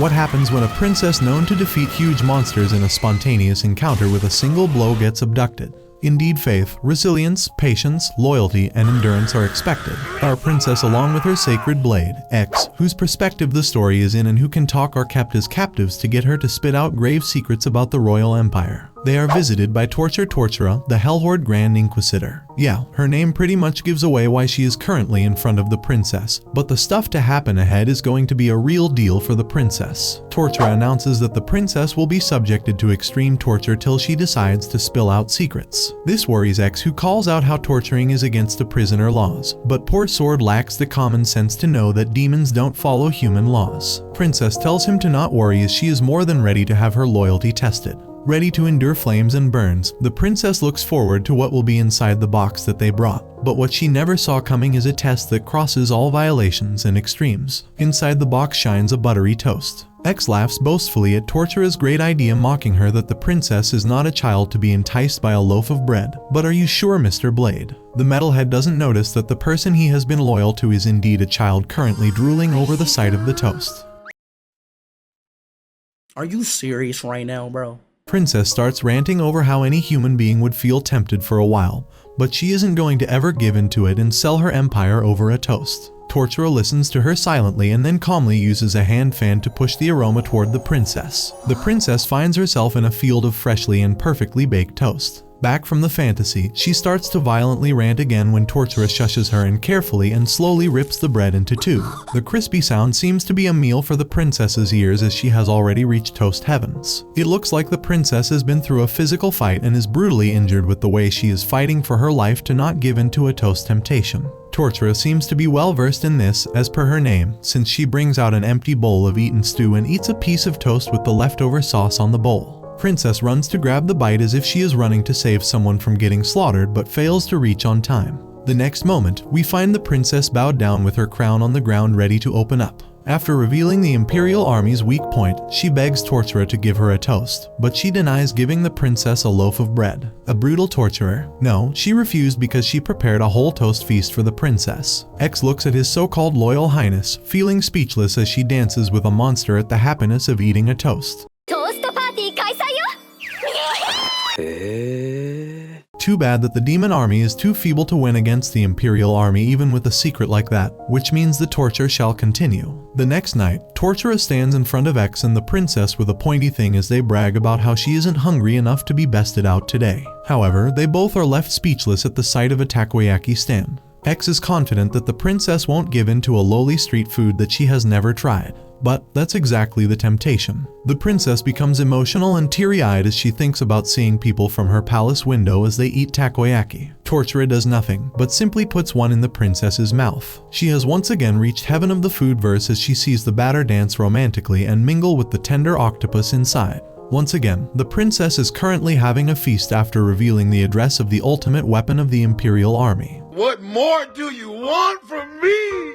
What happens when a princess known to defeat huge monsters in a spontaneous encounter with a single blow gets abducted? Indeed, faith, resilience, patience, loyalty, and endurance are expected. Our princess, along with her sacred blade, X, whose perspective the story is in and who can talk, are kept as captives to get her to spit out grave secrets about the royal empire. They are visited by Tortura, the Hellhorde Grand Inquisitor. Yeah, her name pretty much gives away why she is currently in front of the princess, but the stuff to happen ahead is going to be a real deal for the princess. Tortura announces that the princess will be subjected to extreme torture till she decides to spill out secrets. This worries X, who calls out how torturing is against the prisoner laws, but poor Sword lacks the common sense to know that demons don't follow human laws. Princess tells him to not worry as she is more than ready to have her loyalty tested. Ready to endure flames and burns, the princess looks forward to what will be inside the box that they brought. But what she never saw coming is a test that crosses all violations and extremes. Inside the box shines a buttery toast. X laughs boastfully at Tortura's great idea, mocking her that the princess is not a child to be enticed by a loaf of bread. But are you sure, Mr. Blade? The metalhead doesn't notice that the person he has been loyal to is indeed a child currently drooling over the sight of the toast. Are you serious right now, bro? Princess starts ranting over how any human being would feel tempted for a while, but she isn't going to ever give in to it and sell her empire over a toast. Tortura listens to her silently and then calmly uses a hand fan to push the aroma toward the princess. The princess finds herself in a field of freshly and perfectly baked toast. Back from the fantasy, she starts to violently rant again when Tortura shushes her and carefully and slowly rips the bread into two. The crispy sound seems to be a meal for the princess's ears as she has already reached toast heavens. It looks like the princess has been through a physical fight and is brutally injured with the way she is fighting for her life to not give in to a toast temptation. Tortura seems to be well versed in this, as per her name, since she brings out an empty bowl of eaten stew and eats a piece of toast with the leftover sauce on the bowl. Princess runs to grab the bite as if she is running to save someone from getting slaughtered, but fails to reach on time. The next moment, we find the princess bowed down with her crown on the ground ready to open up. After revealing the Imperial Army's weak point, she begs Tortura to give her a toast, but she denies giving the princess a loaf of bread. A brutal torturer? No, she refused because she prepared a whole toast feast for the princess. X looks at his so-called loyal highness, feeling speechless as she dances with a monster at the happiness of eating a toast. Too bad that the demon army is too feeble to win against the Imperial army even with a secret like that, which means the torture shall continue. The next night, Tortura stands in front of X and the princess with a pointy thing as they brag about how she isn't hungry enough to be bested out today. However, they both are left speechless at the sight of a takoyaki stand. X is confident that the princess won't give in to a lowly street food that she has never tried. But that's exactly the temptation. The princess becomes emotional and teary-eyed as she thinks about seeing people from her palace window as they eat takoyaki. Tortura does nothing, but simply puts one in the princess's mouth. She has once again reached heaven of the food verse as she sees the batter dance romantically and mingle with the tender octopus inside. Once again, the princess is currently having a feast after revealing the address of the ultimate weapon of the Imperial Army. What more do you want from me?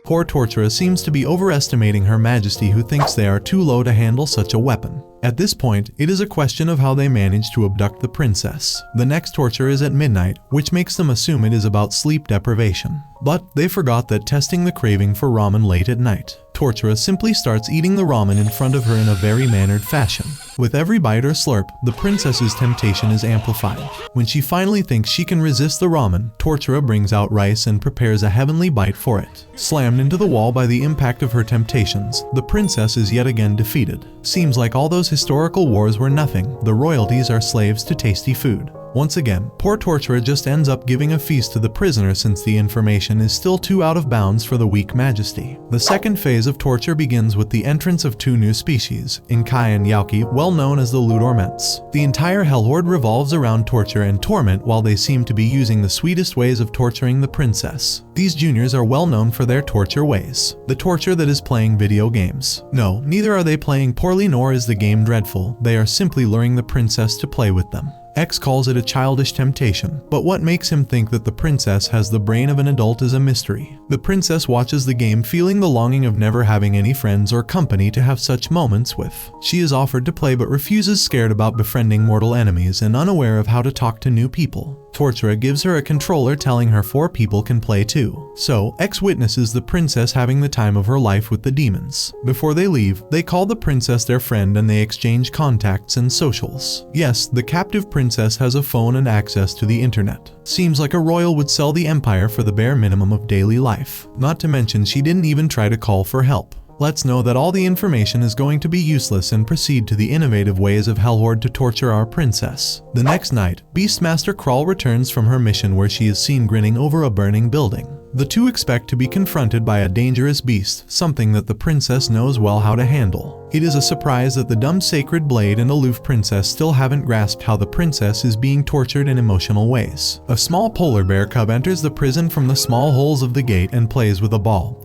Poor Tortura seems to be overestimating Her Majesty, who thinks they are too low to handle such a weapon. At this point, it is a question of how they manage to abduct the princess. The next torture is at midnight, which makes them assume it is about sleep deprivation. But they forgot that testing the craving for ramen late at night. Tortura simply starts eating the ramen in front of her in a very mannered fashion. With every bite or slurp, the princess's temptation is amplified. When she finally thinks she can resist the ramen, Tortura brings out rice and prepares a heavenly bite for it. Slammed into the wall by the impact of her temptations, the princess is yet again defeated. Seems like all those historical wars were nothing. The royalties are slaves to tasty food. Once again, poor Tortura just ends up giving a feast to the prisoner since the information is still too out of bounds for the weak majesty. The second phase of torture begins with the entrance of two new species, Inkai and Yauki, well known as the Ludorments. The entire Hellhorde revolves around torture and torment, while they seem to be using the sweetest ways of torturing the princess. These juniors are well known for their torture ways. The torture that is playing video games. No, neither are they playing poorly nor is the game dreadful. They are simply luring the princess to play with them. X calls it a childish temptation, but what makes him think that the princess has the brain of an adult is a mystery. The princess watches the game, feeling the longing of never having any friends or company to have such moments with. She is offered to play but refuses, scared about befriending mortal enemies and unaware of how to talk to new people. Tortura gives her a controller telling her 4 people can play too. So, X witnesses the princess having the time of her life with the demons. Before they leave, they call the princess their friend and they exchange contacts and socials. Yes, the captive princess has a phone and access to the internet. Seems like a royal would sell the empire for the bare minimum of daily life. Not to mention she didn't even try to call for help. Let's know that all the information is going to be useless and proceed to the innovative ways of Hellhorde to torture our princess. The next night, Beastmaster Kral returns from her mission where she is seen grinning over a burning building. The two expect to be confronted by a dangerous beast, something that the princess knows well how to handle. It is a surprise that the dumb sacred blade and aloof princess still haven't grasped how the princess is being tortured in emotional ways. A small polar bear cub enters the prison from the small holes of the gate and plays with a ball.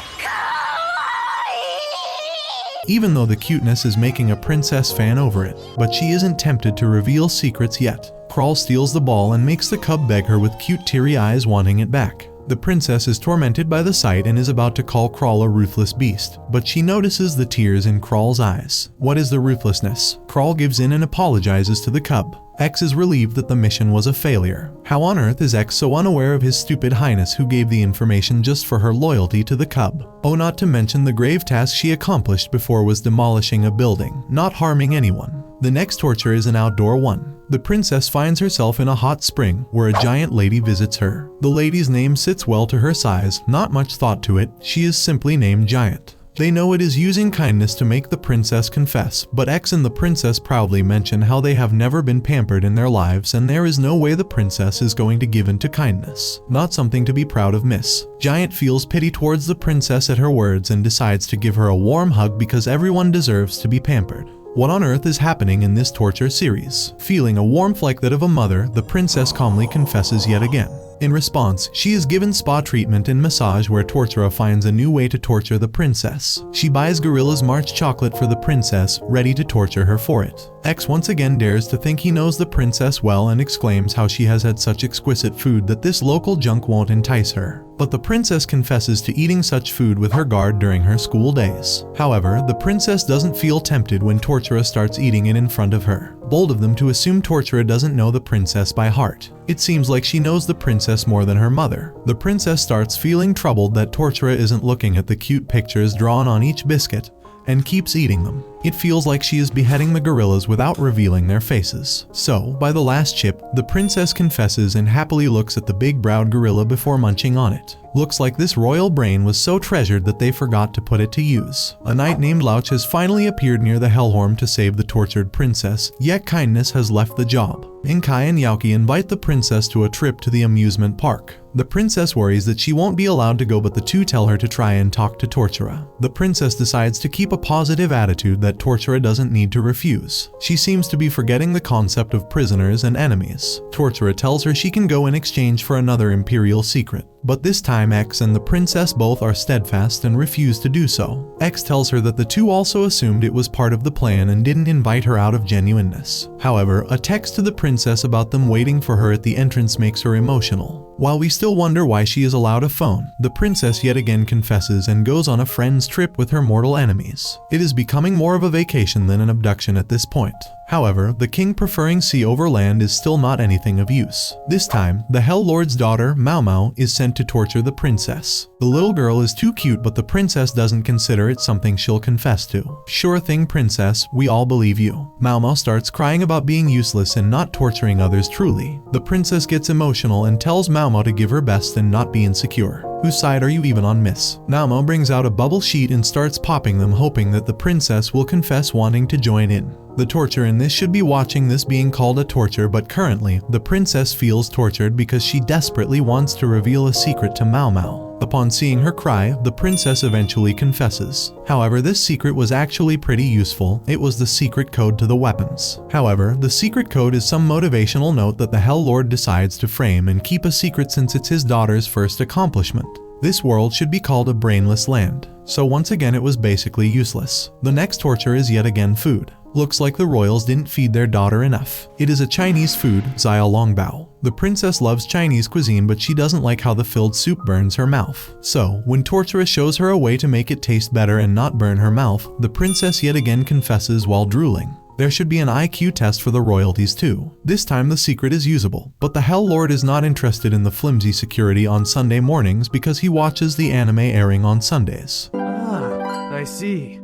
Even though the cuteness is making a princess fan over it, but she isn't tempted to reveal secrets yet. Kral steals the ball and makes the cub beg her with cute teary eyes wanting it back. The princess is tormented by the sight and is about to call Kral a ruthless beast, but she notices the tears in Kral's eyes. What is the ruthlessness? Kral gives in and apologizes to the cub. X is relieved that the mission was a failure. How on earth is X so unaware of his stupid highness who gave the information just for her loyalty to the cub? Oh, not to mention the grave task she accomplished before was demolishing a building, not harming anyone. The next torture is an outdoor one. The princess finds herself in a hot spring where a giant lady visits her. The lady's name sits well to her size, not much thought to it, she is simply named Giant. They know it is using kindness to make the princess confess, but X and the princess proudly mention how they have never been pampered in their lives and there is no way the princess is going to give in to kindness. Not something to be proud of, miss. Giant feels pity towards the princess at her words and decides to give her a warm hug because everyone deserves to be pampered. What on earth is happening in this torture series? Feeling a warmth like that of a mother, the princess calmly confesses yet again. In response, she is given spa treatment and massage where Tortura finds a new way to torture the princess. She buys Gorilla's March chocolate for the princess, ready to torture her for it. X once again dares to think he knows the princess well and exclaims how she has had such exquisite food that this local junk won't entice her. But the princess confesses to eating such food with her guard during her school days. However, the princess doesn't feel tempted when Tortura starts eating it in front of her. Bold of them to assume Tortura doesn't know the princess by heart. It seems like she knows the princess more than her mother. The princess starts feeling troubled that Tortura isn't looking at the cute pictures drawn on each biscuit and keeps eating them. It feels like she is beheading the gorillas without revealing their faces. So, by the last chip, the princess confesses and happily looks at the big-browed gorilla before munching on it. Looks like this royal brain was so treasured that they forgot to put it to use. A knight named Louch has finally appeared near the Hellhorn to save the tortured princess, yet kindness has left the job. Inkai and Yauki invite the princess to a trip to the amusement park. The princess worries that she won't be allowed to go, but the two tell her to try and talk to Tortura. The princess decides to keep a positive attitude that Tortura doesn't need to refuse. She seems to be forgetting the concept of prisoners and enemies. Tortura tells her she can go in exchange for another imperial secret. But this time X and the princess both are steadfast and refuse to do so. X tells her that the two also assumed it was part of the plan and didn't invite her out of genuineness. However, a text to the princess about them waiting for her at the entrance makes her emotional. While we still wonder why she is allowed a phone, the princess yet again confesses and goes on a friend's trip with her mortal enemies. It is becoming more of a vacation than an abduction at this point. However, the king preferring sea over land is still not anything of use. This time, the Hell Lord's daughter, Mau Mau, is sent to torture the princess. The little girl is too cute, but the princess doesn't consider it something she'll confess to. Sure thing, princess, we all believe you. Mau Mau starts crying about being useless and not torturing others truly. The princess gets emotional and tells Mau Mau to give her best and not be insecure. Whose side are you even on, miss? Mau Mau brings out a bubble sheet and starts popping them, hoping that the princess will confess wanting to join in. The torture in this should be watching this being called a torture, but currently, the princess feels tortured because she desperately wants to reveal a secret to Mau Mau. Upon seeing her cry, the princess eventually confesses. However, this secret was actually pretty useful. It was the secret code to the weapons. However, the secret code is some motivational note that the Hell Lord decides to frame and keep a secret since it's his daughter's first accomplishment. This world should be called a brainless land. So once again it was basically useless. The next torture is yet again food. Looks like the royals didn't feed their daughter enough. It is a Chinese food, Zaya Longbao. The princess loves Chinese cuisine, but she doesn't like how the filled soup burns her mouth. So, when Tortura shows her a way to make it taste better and not burn her mouth, the princess yet again confesses while drooling. There should be an IQ test for the royalties too. This time the secret is usable, but the Hell Lord is not interested in the flimsy security on Sunday mornings because he watches the anime airing on Sundays. I see.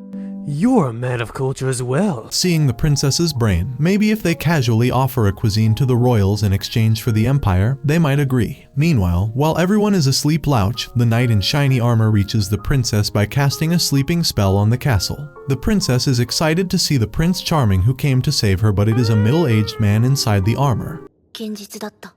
You're a man of culture as well. Seeing the princess's brain, maybe if they casually offer a cuisine to the royals in exchange for the empire, they might agree. Meanwhile, while everyone is asleep, Louch, the knight in shiny armor, reaches the princess by casting a sleeping spell on the castle. The princess is excited to see the Prince Charming who came to save her, but it is a middle-aged man inside the armor. 現実だった。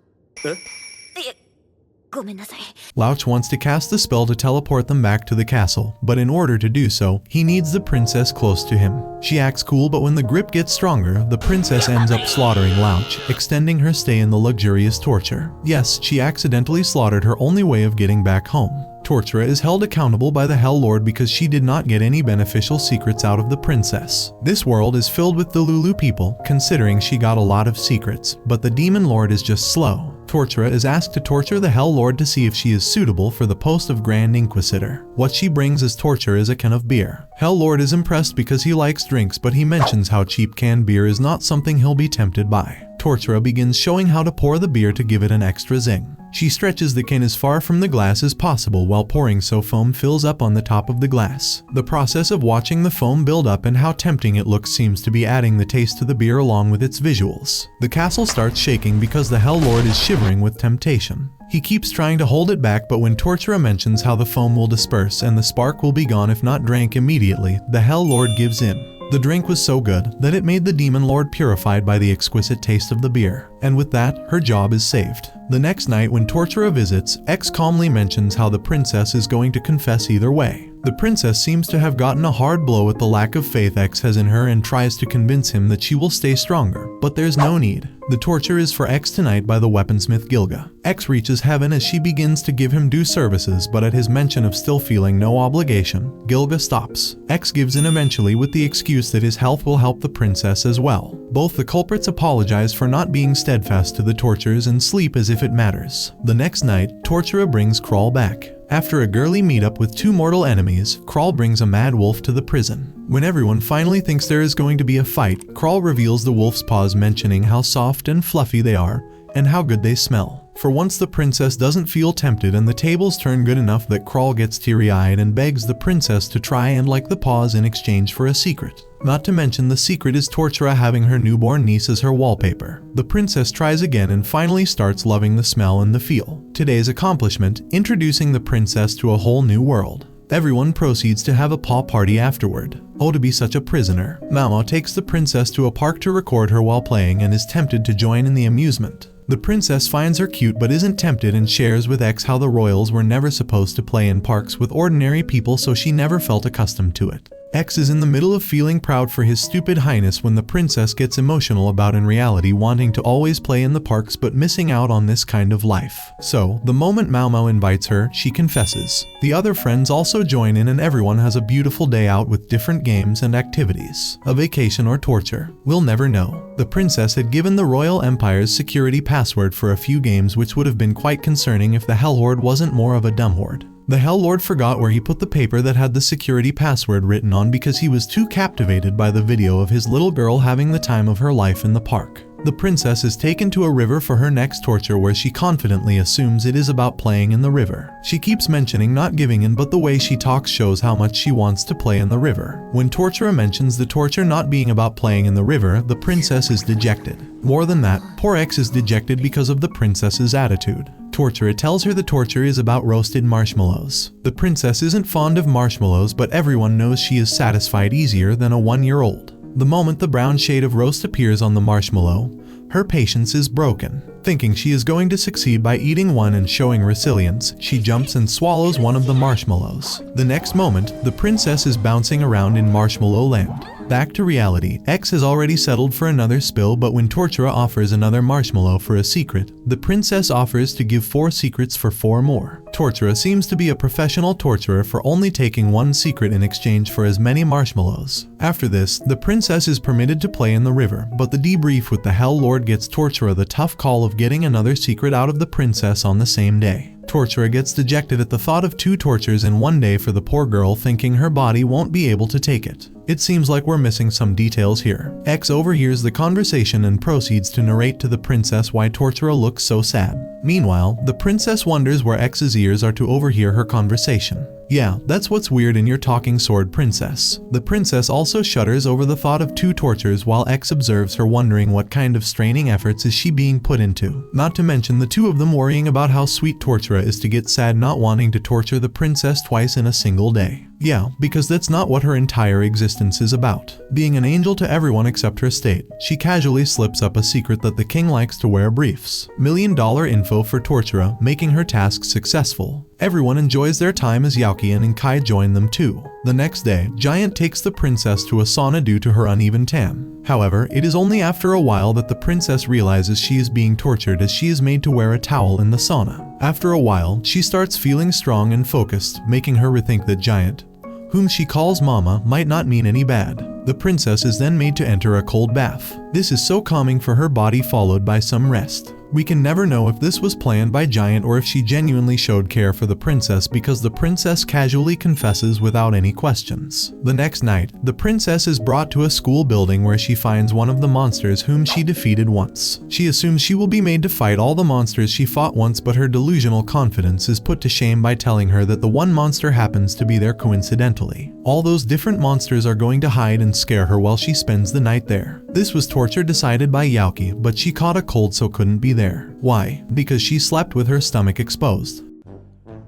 ごめんなさい。 Louch wants to cast the spell to teleport them back to the castle, but in order to do so, he needs the princess close to him. She acts cool, but when the grip gets stronger, the princess ends up slaughtering Louch, extending her stay in the luxurious torture. Yes, she accidentally slaughtered her only way of getting back home. Tortura is held accountable by the Hell Lord because she did not get any beneficial secrets out of the princess. This world is filled with the Lulu people, considering she got a lot of secrets, but the Demon Lord is just slow. Tortura is asked to torture the Hell Lord to see if she is suitable for the post of Grand Inquisitor. What she brings as torture is a can of beer. Hell Lord is impressed because he likes drinks, but he mentions how cheap canned beer is not something he'll be tempted by. Tortura begins showing how to pour the beer to give it an extra zing. She stretches the can as far from the glass as possible while pouring so foam fills up on the top of the glass. The process of watching the foam build up and how tempting it looks seems to be adding the taste to the beer along with its visuals. The castle starts shaking because the Hell Lord is shivering with temptation. He keeps trying to hold it back, but when Tortura mentions how the foam will disperse and the spark will be gone if not drank immediately, the Hell Lord gives in. The drink was so good that it made the Demon Lord purified by the exquisite taste of the beer, and with that, her job is saved. The next night when Tortura visits, X calmly mentions how the princess is going to confess either way. The princess seems to have gotten a hard blow at the lack of faith X has in her and tries to convince him that she will stay stronger, but there's no need. The torture is for X tonight by the weaponsmith Gilga. X reaches heaven as she begins to give him due services, but at his mention of still feeling no obligation, Gilga stops. X gives in eventually with the excuse that his health will help the princess as well. Both the culprits apologize for not being steadfast to the tortures and sleep as if it matters. The next night, Tortura brings Crawl back. After a girly meetup with two mortal enemies, Crawl brings a mad wolf to the prison. When everyone finally thinks there is going to be a fight, Crawl reveals the wolf's paws, mentioning how soft and fluffy they are and how good they smell. For once, the princess doesn't feel tempted and the tables turn good enough that Crawl gets teary-eyed and begs the princess to try and like the paws in exchange for a secret. Not to mention the secret is Tortura having her newborn niece as her wallpaper. The princess tries again and finally starts loving the smell and the feel. Today's accomplishment, introducing the princess to a whole new world. Everyone proceeds to have a paw party afterward. Oh, to be such a prisoner. Mamo takes the princess to a park to record her while playing and is tempted to join in the amusement. The princess finds her cute but isn't tempted and shares with X how the royals were never supposed to play in parks with ordinary people, so she never felt accustomed to it. X is in the middle of feeling proud for his stupid highness when the princess gets emotional about in reality wanting to always play in the parks but missing out on this kind of life. So, the moment Mao Mao invites her, she confesses. The other friends also join in and everyone has a beautiful day out with different games and activities. A vacation or torture? We'll never know. The princess had given the Royal Empire's security password for a few games, which would have been quite concerning if the Hell Horde wasn't more of a dumb horde. The Hell Lord forgot where he put the paper that had the security password written on because he was too captivated by the video of his little girl having the time of her life in the park. The princess is taken to a river for her next torture, where she confidently assumes it is about playing in the river. She keeps mentioning not giving in, but the way she talks shows how much she wants to play in the river. When Tortura mentions the torture not being about playing in the river, the princess is dejected. More than that, poor X is dejected because of the princess's attitude. Tortura tells her the torture is about roasted marshmallows. The princess isn't fond of marshmallows, but everyone knows she is satisfied easier than a 1-year-old. The moment the brown shade of roast appears on the marshmallow, her patience is broken. Thinking she is going to succeed by eating one and showing resilience, she jumps and swallows one of the marshmallows. The next moment, the princess is bouncing around in Marshmallow Land. Back to reality, X has already settled for another spill, but when Tortura offers another marshmallow for a secret, the princess offers to give 4 secrets for 4 more. Tortura seems to be a professional torturer for only taking 1 secret in exchange for as many marshmallows. After this, the princess is permitted to play in the river, but the debrief with the Hell Lord gets Tortura the tough call of getting another secret out of the princess on the same day. Tortura gets dejected at the thought of 2 tortures in one day for the poor girl, thinking her body won't be able to take it. It seems like we're missing some details here. X overhears the conversation and proceeds to narrate to the princess why Tortura looks so sad. Meanwhile, the princess wonders where X's ears are to overhear her conversation. Yeah, that's what's weird in your talking sword, princess. The princess also shudders over the thought of two tortures while X observes her, wondering what kind of straining efforts is she being put into. Not to mention the two of them worrying about how sweet Tortura is to get sad not wanting to torture the princess twice in a single day. Yeah, because that's not what her entire existence is about. Being an angel to everyone except her state, she casually slips up a secret that the king likes to wear briefs. $1 million info for Tortura, making her task successful. Everyone enjoys their time as Yaoki and Inkai join them too. The next day, Giant takes the princess to a sauna due to her uneven tan. However, it is only after a while that the princess realizes she is being tortured as she is made to wear a towel in the sauna. After a while, she starts feeling strong and focused, making her rethink that Giant, whom she calls Mama, might not mean any bad. The princess is then made to enter a cold bath. This is so calming for her body, followed by some rest. We can never know if this was planned by Giant or if she genuinely showed care for the princess, because the princess casually confesses without any questions. The next night, the princess is brought to a school building where she finds one of the monsters whom she defeated once. She assumes she will be made to fight all the monsters she fought once, but her delusional confidence is put to shame by telling her that the one monster happens to be there coincidentally. All those different monsters are going to hide and scare her while she spends the night there. This was torture decided by Yaoki, but she caught a cold so couldn't be there. Why? Because she slept with her stomach exposed.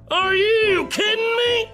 Are you kidding me?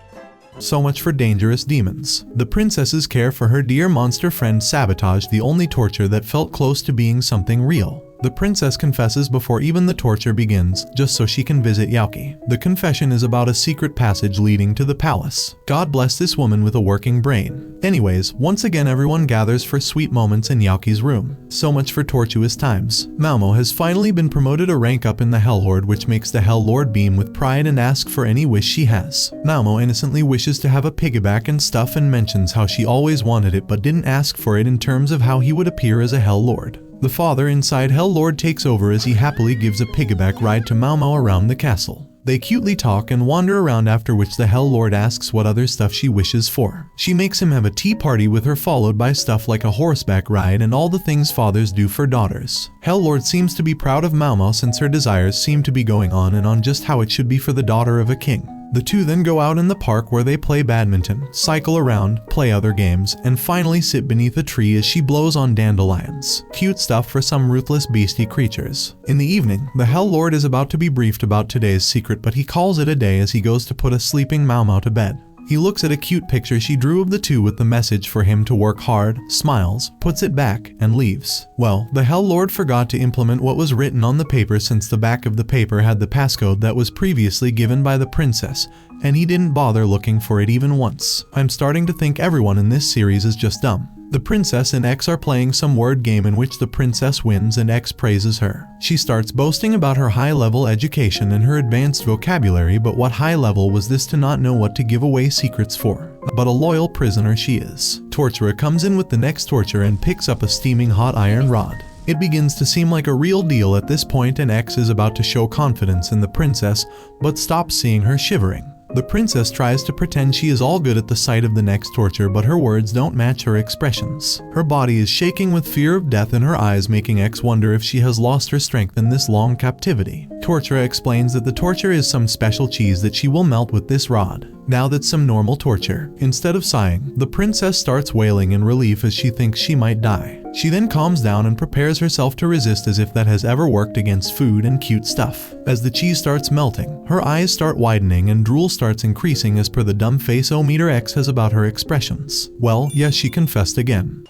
So much for dangerous demons. The princess's care for her dear monster friend sabotaged the only torture that felt close to being something real. The princess confesses before even the torture begins, just so she can visit Yaoki. The confession is about a secret passage leading to the palace. God bless this woman with a working brain. Anyways, once again everyone gathers for sweet moments in Yaoki's room. So much for tortuous times. Malmo has finally been promoted a rank up in the Hell Lord, which makes the Hell Lord beam with pride and ask for any wish she has. Malmo innocently wishes to have a piggyback and stuff and mentions how she always wanted it but didn't ask for it in terms of how he would appear as a Hell Lord. The father inside Hell Lord takes over as he happily gives a piggyback ride to Malmo around the castle. They cutely talk and wander around, after which the Hell Lord asks what other stuff she wishes for. She makes him have a tea party with her, followed by stuff like a horseback ride and all the things fathers do for daughters. Hell Lord seems to be proud of Malmo since her desires seem to be going on and on just how it should be for the daughter of a king. The two then go out in the park where they play badminton, cycle around, play other games, and finally sit beneath a tree as she blows on dandelions. Cute stuff for some ruthless beastie creatures. In the evening, the Hell Lord is about to be briefed about today's secret, but he calls it a day as he goes to put a sleeping Malmo to bed. He looks at a cute picture she drew of the two with the message for him to work hard, smiles, puts it back, and leaves. Well, the Hell Lord forgot to implement what was written on the paper, since the back of the paper had the passcode that was previously given by the princess, and he didn't bother looking for it even once. I'm starting to think everyone in this series is just dumb. The princess and X are playing some word game in which the princess wins and X praises her. She starts boasting about her high-level education and her advanced vocabulary, but what high level was this to not know what to give away secrets for? But a loyal prisoner she is. Tortura comes in with the next torture and picks up a steaming hot iron rod. It begins to seem like a real deal at this point, and X is about to show confidence in the princess, but stops, seeing her shivering. The princess tries to pretend she is all good at the sight of the next torture, but her words don't match her expressions. Her body is shaking with fear of death in her eyes, making X wonder if she has lost her strength in this long captivity. Tortura explains that the torture is some special cheese that she will melt with this rod. Now that's some normal torture. Instead of sighing, the princess starts wailing in relief as she thinks she might die. She then calms down and prepares herself to resist, as if that has ever worked against food and cute stuff. As the cheese starts melting, her eyes start widening and drool starts increasing as per the dumb face O-meter X has about her expressions. Well, yes, she confessed again.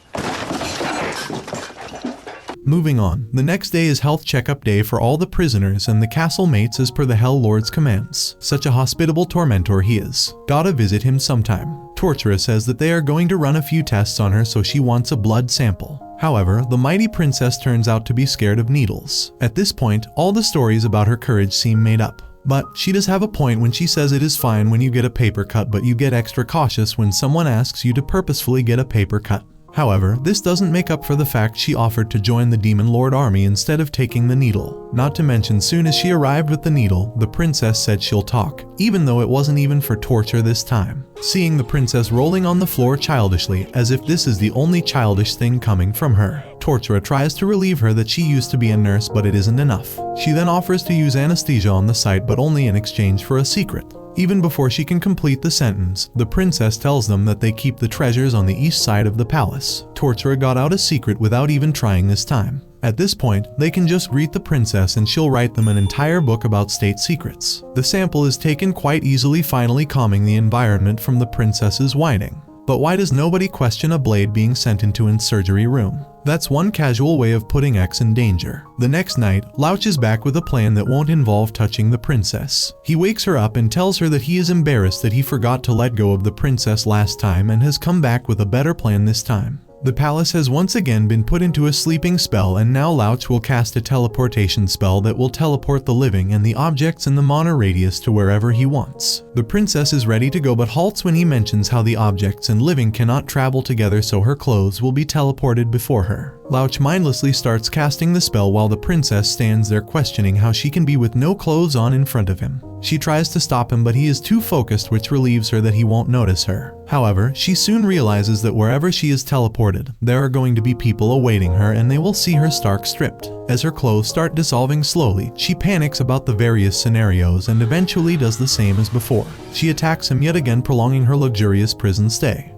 Moving on, the next day is health checkup day for all the prisoners and the castle mates as per the Hell Lord's commands. Such a hospitable tormentor he is. Gotta visit him sometime. Tortura says that they are going to run a few tests on her, so she wants a blood sample. However, the mighty princess turns out to be scared of needles. At this point, all the stories about her courage seem made up. But she does have a point when she says it is fine when you get a paper cut, but you get extra cautious when someone asks you to purposefully get a paper cut. However, this doesn't make up for the fact she offered to join the Demon Lord army instead of taking the needle. Not to mention, soon as she arrived with the needle, the princess said she'll talk, even though it wasn't even for torture this time. Seeing the princess rolling on the floor childishly, as if this is the only childish thing coming from her, Tortura tries to relieve her that she used to be a nurse, but it isn't enough. She then offers to use anesthesia on the site, but only in exchange for a secret. Even before she can complete the sentence, the princess tells them that they keep the treasures on the east side of the palace. Tortura got out a secret without even trying this time. At this point, they can just greet the princess and she'll write them an entire book about state secrets. The sample is taken quite easily, finally calming the environment from the princess's whining. But why does nobody question a blade being sent into an surgery room? That's one casual way of putting X in danger. The next night, Louch is back with a plan that won't involve touching the princess. He wakes her up and tells her that he is embarrassed that he forgot to let go of the princess last time and has come back with a better plan this time. The palace has once again been put into a sleeping spell, and now Louch will cast a teleportation spell that will teleport the living and the objects in the Mana radius to wherever he wants. The princess is ready to go but halts when he mentions how the objects and living cannot travel together, so her clothes will be teleported before her. Louch mindlessly starts casting the spell while the princess stands there questioning how she can be with no clothes on in front of him. She tries to stop him, but he is too focused, which relieves her that he won't notice her. However, she soon realizes that wherever she is teleported, there are going to be people awaiting her and they will see her stark stripped. As her clothes start dissolving slowly, she panics about the various scenarios and eventually does the same as before. She attacks him yet again, prolonging her luxurious prison stay.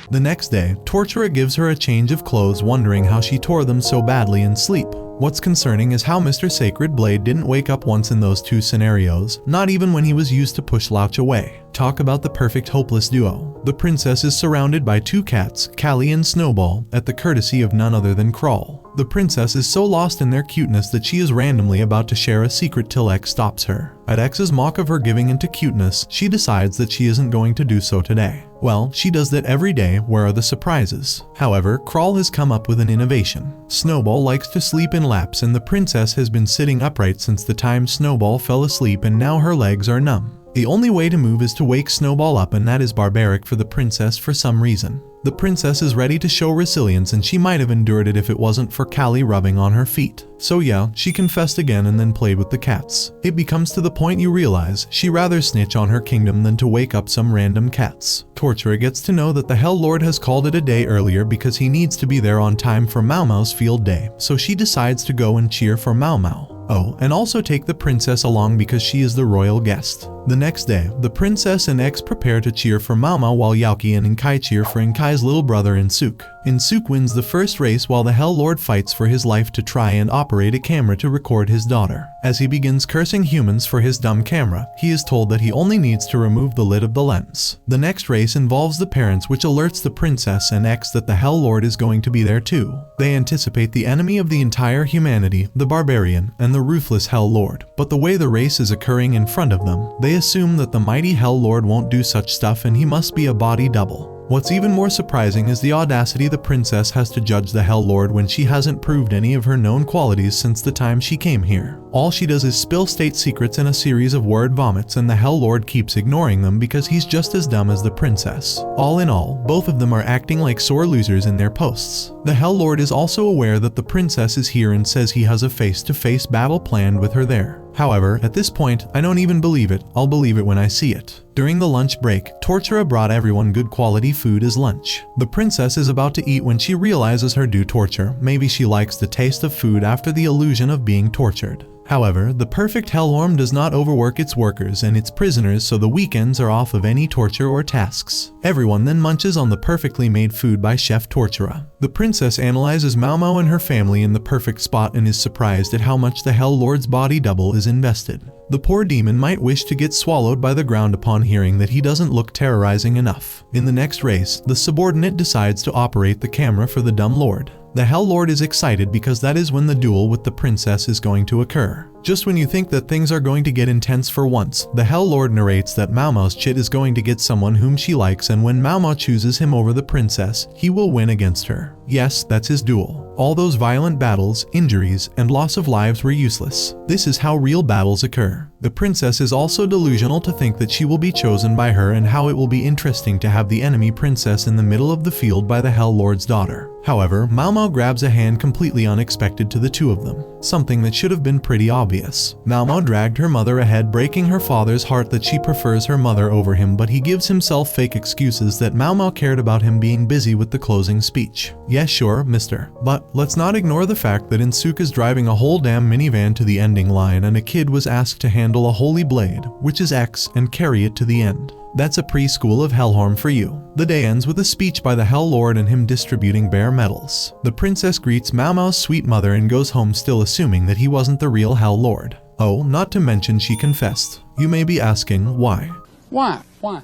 The next day, Tortura gives her a change of clothes, wondering how she tore them so badly in sleep. What's concerning is how Mr. Sacred Blade didn't wake up once in those two scenarios, not even when he was used to push Louch away. Talk about the perfect hopeless duo. The princess is surrounded by two cats, Callie and Snowball, at the courtesy of none other than Crawl. The princess is so lost in their cuteness that she is randomly about to share a secret till X stops her. At X's mock of her giving into cuteness, she decides that she isn't going to do so today. Well, she does that every day. Where are the surprises? However, Crawl has come up with an innovation. Snowball likes to sleep in laps, and the princess has been sitting upright since the time Snowball fell asleep, and now her legs are numb. The only way to move is to wake Snowball up, and that is barbaric for the princess for some reason. The princess is ready to show resilience, and she might have endured it if it wasn't for Callie rubbing on her feet. So yeah, she confessed again and then played with the cats. It becomes to the point you realize she rather snitch on her kingdom than to wake up some random cats. Tortura gets to know that the Hell Lord has called it a day earlier because he needs to be there on time for Mau Mau's field day, so she decides to go and cheer for Mau Mau. Oh, and also take the princess along because she is the royal guest. The next day, the princess and X prepare to cheer for Mau Mau while Yaoki and Inkai cheer for Inkai's little brother Insuk. Insuk wins the first race while the Hell Lord fights for his life to try and operate a camera to record his daughter. As he begins cursing humans for his dumb camera, he is told that he only needs to remove the lid of the lens. The next race involves the parents, which alerts the princess and X that the Hell Lord is going to be there too. They anticipate the enemy of the entire humanity, the barbarian, and the ruthless Hell Lord, but the way the race is occurring in front of them, they assume that the mighty Hell Lord won't do such stuff and he must be a body double. What's even more surprising is the audacity the princess has to judge the Hell Lord when she hasn't proved any of her known qualities since the time she came here. All she does is spill state secrets in a series of word vomits, and the Hell Lord keeps ignoring them because he's just as dumb as the princess. All in all, both of them are acting like sore losers in their posts. The Hell Lord is also aware that the princess is here and says he has a face-to-face battle planned with her there. However, at this point, I don't even believe it. I'll believe it when I see it. During the lunch break, Tortura brought everyone good quality food as lunch. The princess is about to eat when she realizes her due torture. Maybe she likes the taste of food after the illusion of being tortured. However, the perfect Hellworm does not overwork its workers and its prisoners, so the weekends are off of any torture or tasks. Everyone then munches on the perfectly made food by Chef Tortura. The princess analyzes Mau Mau and her family in the perfect spot and is surprised at how much the Hell Lord's body double is invested. The poor demon might wish to get swallowed by the ground upon hearing that he doesn't look terrorizing enough. In the next race, the subordinate decides to operate the camera for the dumb lord. The Hell Lord is excited because that is when the duel with the princess is going to occur. Just when you think that things are going to get intense for once, the Hell Lord narrates that Mao Mao's chit is going to get someone whom she likes, and when Mao Mao chooses him over the princess, he will win against her. Yes, that's his duel. All those violent battles, injuries, and loss of lives were useless. This is how real battles occur. The princess is also delusional to think that she will be chosen by her, and how it will be interesting to have the enemy princess in the middle of the field by the Hell Lord's daughter. However, Mao Mao grabs a hand completely unexpected to the two of them, something that should have been pretty obvious. Mao Mao dragged her mother ahead, breaking her father's heart that she prefers her mother over him, but he gives himself fake excuses that Mao Mao cared about him being busy with the closing speech. Yes, sure, mister. But let's not ignore the fact that Insuke is driving a whole damn minivan to the ending line, and a kid was asked to handle a holy blade, which is X, and carry it to the end. That's a preschool of Hellhorn for you. The day ends with a speech by the Hell Lord and him distributing bare medals. The princess greets Mao Mao's sweet mother and goes home, still assuming that he wasn't the real Hell Lord. Oh, not to mention she confessed. You may be asking, why? Why? Why?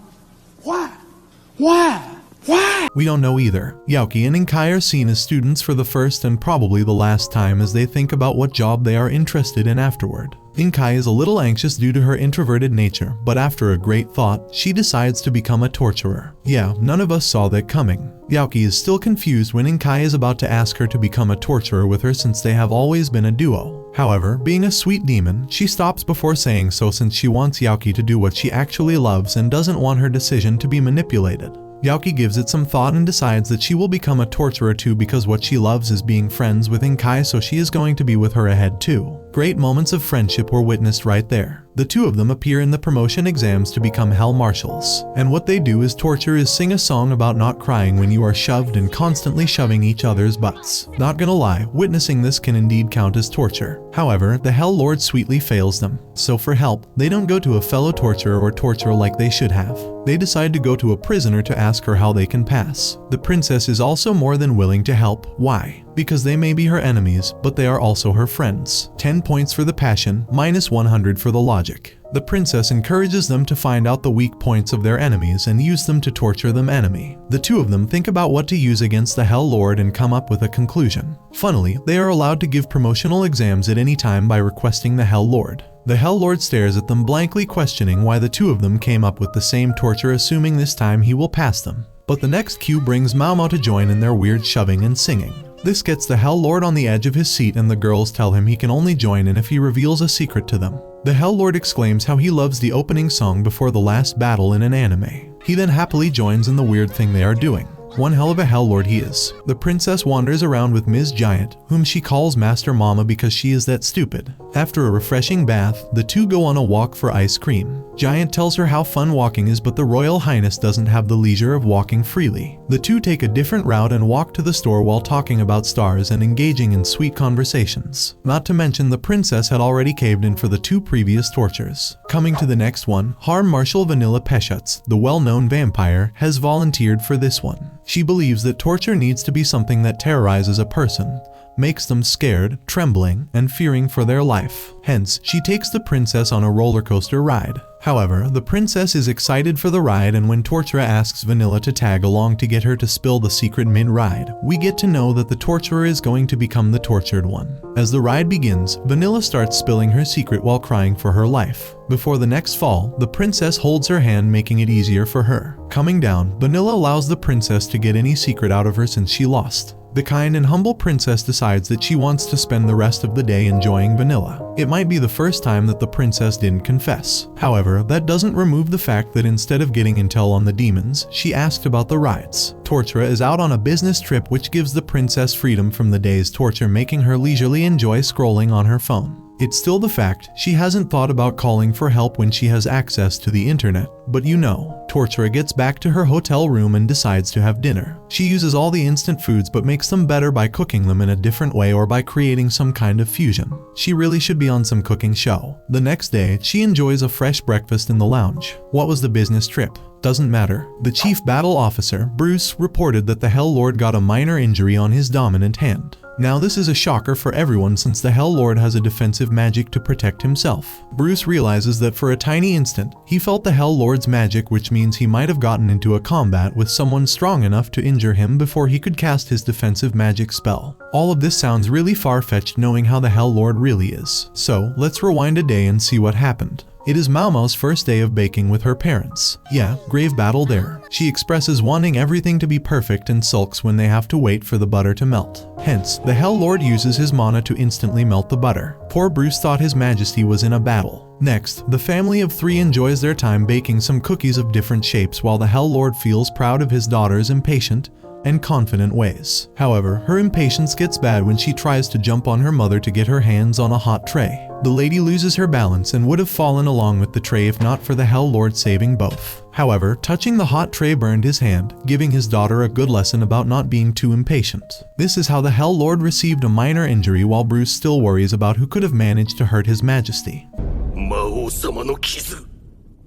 Why? Why? Why? We don't know either. Yaoki and Inkai are seen as students for the first and probably the last time, as they think about what job they are interested in afterward. Inkai is a little anxious due to her introverted nature, but after a great thought, she decides to become a torturer. Yeah, none of us saw that coming. Yaoki is still confused when Inkai is about to ask her to become a torturer with her, since they have always been a duo. However, being a sweet demon, she stops before saying so, since she wants Yaoki to do what she actually loves and doesn't want her decision to be manipulated. Yaoki gives it some thought and decides that she will become a torturer too, because what she loves is being friends with Inkai, so she is going to be with her ahead too. Great moments of friendship were witnessed right there. The two of them appear in the promotion exams to become Hell Marshals, and what they do is torture is sing a song about not crying when you are shoved and constantly shoving each other's butts. Not gonna lie, witnessing this can indeed count as torture. However, the Hell Lord sweetly fails them, so for help, they don't go to a fellow torturer or torturer like they should have. They decide to go to a prisoner to ask her how they can pass. The princess is also more than willing to help. Why? Because they may be her enemies, but they are also her friends. 10 points for the passion, minus 100 for the logic. The princess encourages them to find out the weak points of their enemies and use them to torture them enemy. The two of them think about what to use against the Hell Lord and come up with a conclusion. Funnily, they are allowed to give promotional exams at any time by requesting the Hell Lord. The Hell Lord stares at them blankly, questioning why the two of them came up with the same torture, assuming this time he will pass them. But the next cue brings Mao Mao to join in their weird shoving and singing. This gets the Hell Lord on the edge of his seat, and the girls tell him he can only join in if he reveals a secret to them. The Hell Lord exclaims how he loves the opening song before the last battle in an anime. He then happily joins in the weird thing they are doing. One hell of a Hell Lord he is. The princess wanders around with Ms. Giant, whom she calls Master Mama because she is that stupid. After a refreshing bath, the two go on a walk for ice cream. Giant tells her how fun walking is, but the Royal Highness doesn't have the leisure of walking freely. The two take a different route and walk to the store while talking about stars and engaging in sweet conversations. Not to mention the princess had already caved in for the two previous tortures. Coming to the next one, Harm Marshal Vanilla Peshuts, the well-known vampire, has volunteered for this one. She believes that torture needs to be something that terrorizes a person, makes them scared, trembling, and fearing for their life. Hence, she takes the princess on a roller coaster ride. However, the princess is excited for the ride, and when Tortura asks Vanilla to tag along to get her to spill the secret mid-ride, we get to know that the torturer is going to become the tortured one. As the ride begins, Vanilla starts spilling her secret while crying for her life. Before the next fall, the princess holds her hand, making it easier for her. Coming down, Vanilla allows the princess to get any secret out of her since she lost. The kind and humble princess decides that she wants to spend the rest of the day enjoying Vanilla. It might be the first time that the princess didn't confess. However, that doesn't remove the fact that instead of getting intel on the demons, she asked about the rides. Tortura is out on a business trip, which gives the princess freedom from the day's torture, making her leisurely enjoy scrolling on her phone. It's still the fact she hasn't thought about calling for help when she has access to the internet. But you know, Tortura gets back to her hotel room and decides to have dinner. She uses all the instant foods but makes them better by cooking them in a different way or by creating some kind of fusion. She really should be on some cooking show. The next day, she enjoys a fresh breakfast in the lounge. What was the business trip? Doesn't matter. The chief battle officer, Bruce, reported that the Hell Lord got a minor injury on his dominant hand. Now this is a shocker for everyone since the Hell Lord has a defensive magic to protect himself. Bruce realizes that for a tiny instant, he felt the Hell Lord's magic, which means he might have gotten into a combat with someone strong enough to injure him before he could cast his defensive magic spell. All of this sounds really far-fetched knowing how the Hell Lord really is. So, let's rewind a day and see what happened. It is Mao Mao's first day of baking with her parents. Yeah, grave battle there. She expresses wanting everything to be perfect and sulks when they have to wait for the butter to melt. Hence, the Hell Lord uses his mana to instantly melt the butter. Poor Bruce thought his majesty was in a battle. Next, the family of 3 enjoys their time baking some cookies of different shapes while the Hell Lord feels proud of his daughter's impatient and confident ways. However, her impatience gets bad when she tries to jump on her mother to get her hands on a hot tray. The lady loses her balance and would have fallen along with the tray if not for the Hell Lord saving both. However, touching the hot tray burned his hand, giving his daughter a good lesson about not being too impatient. This is how the Hell Lord received a minor injury while Bruce still worries about who could have managed to hurt his majesty. 魔王様の傷、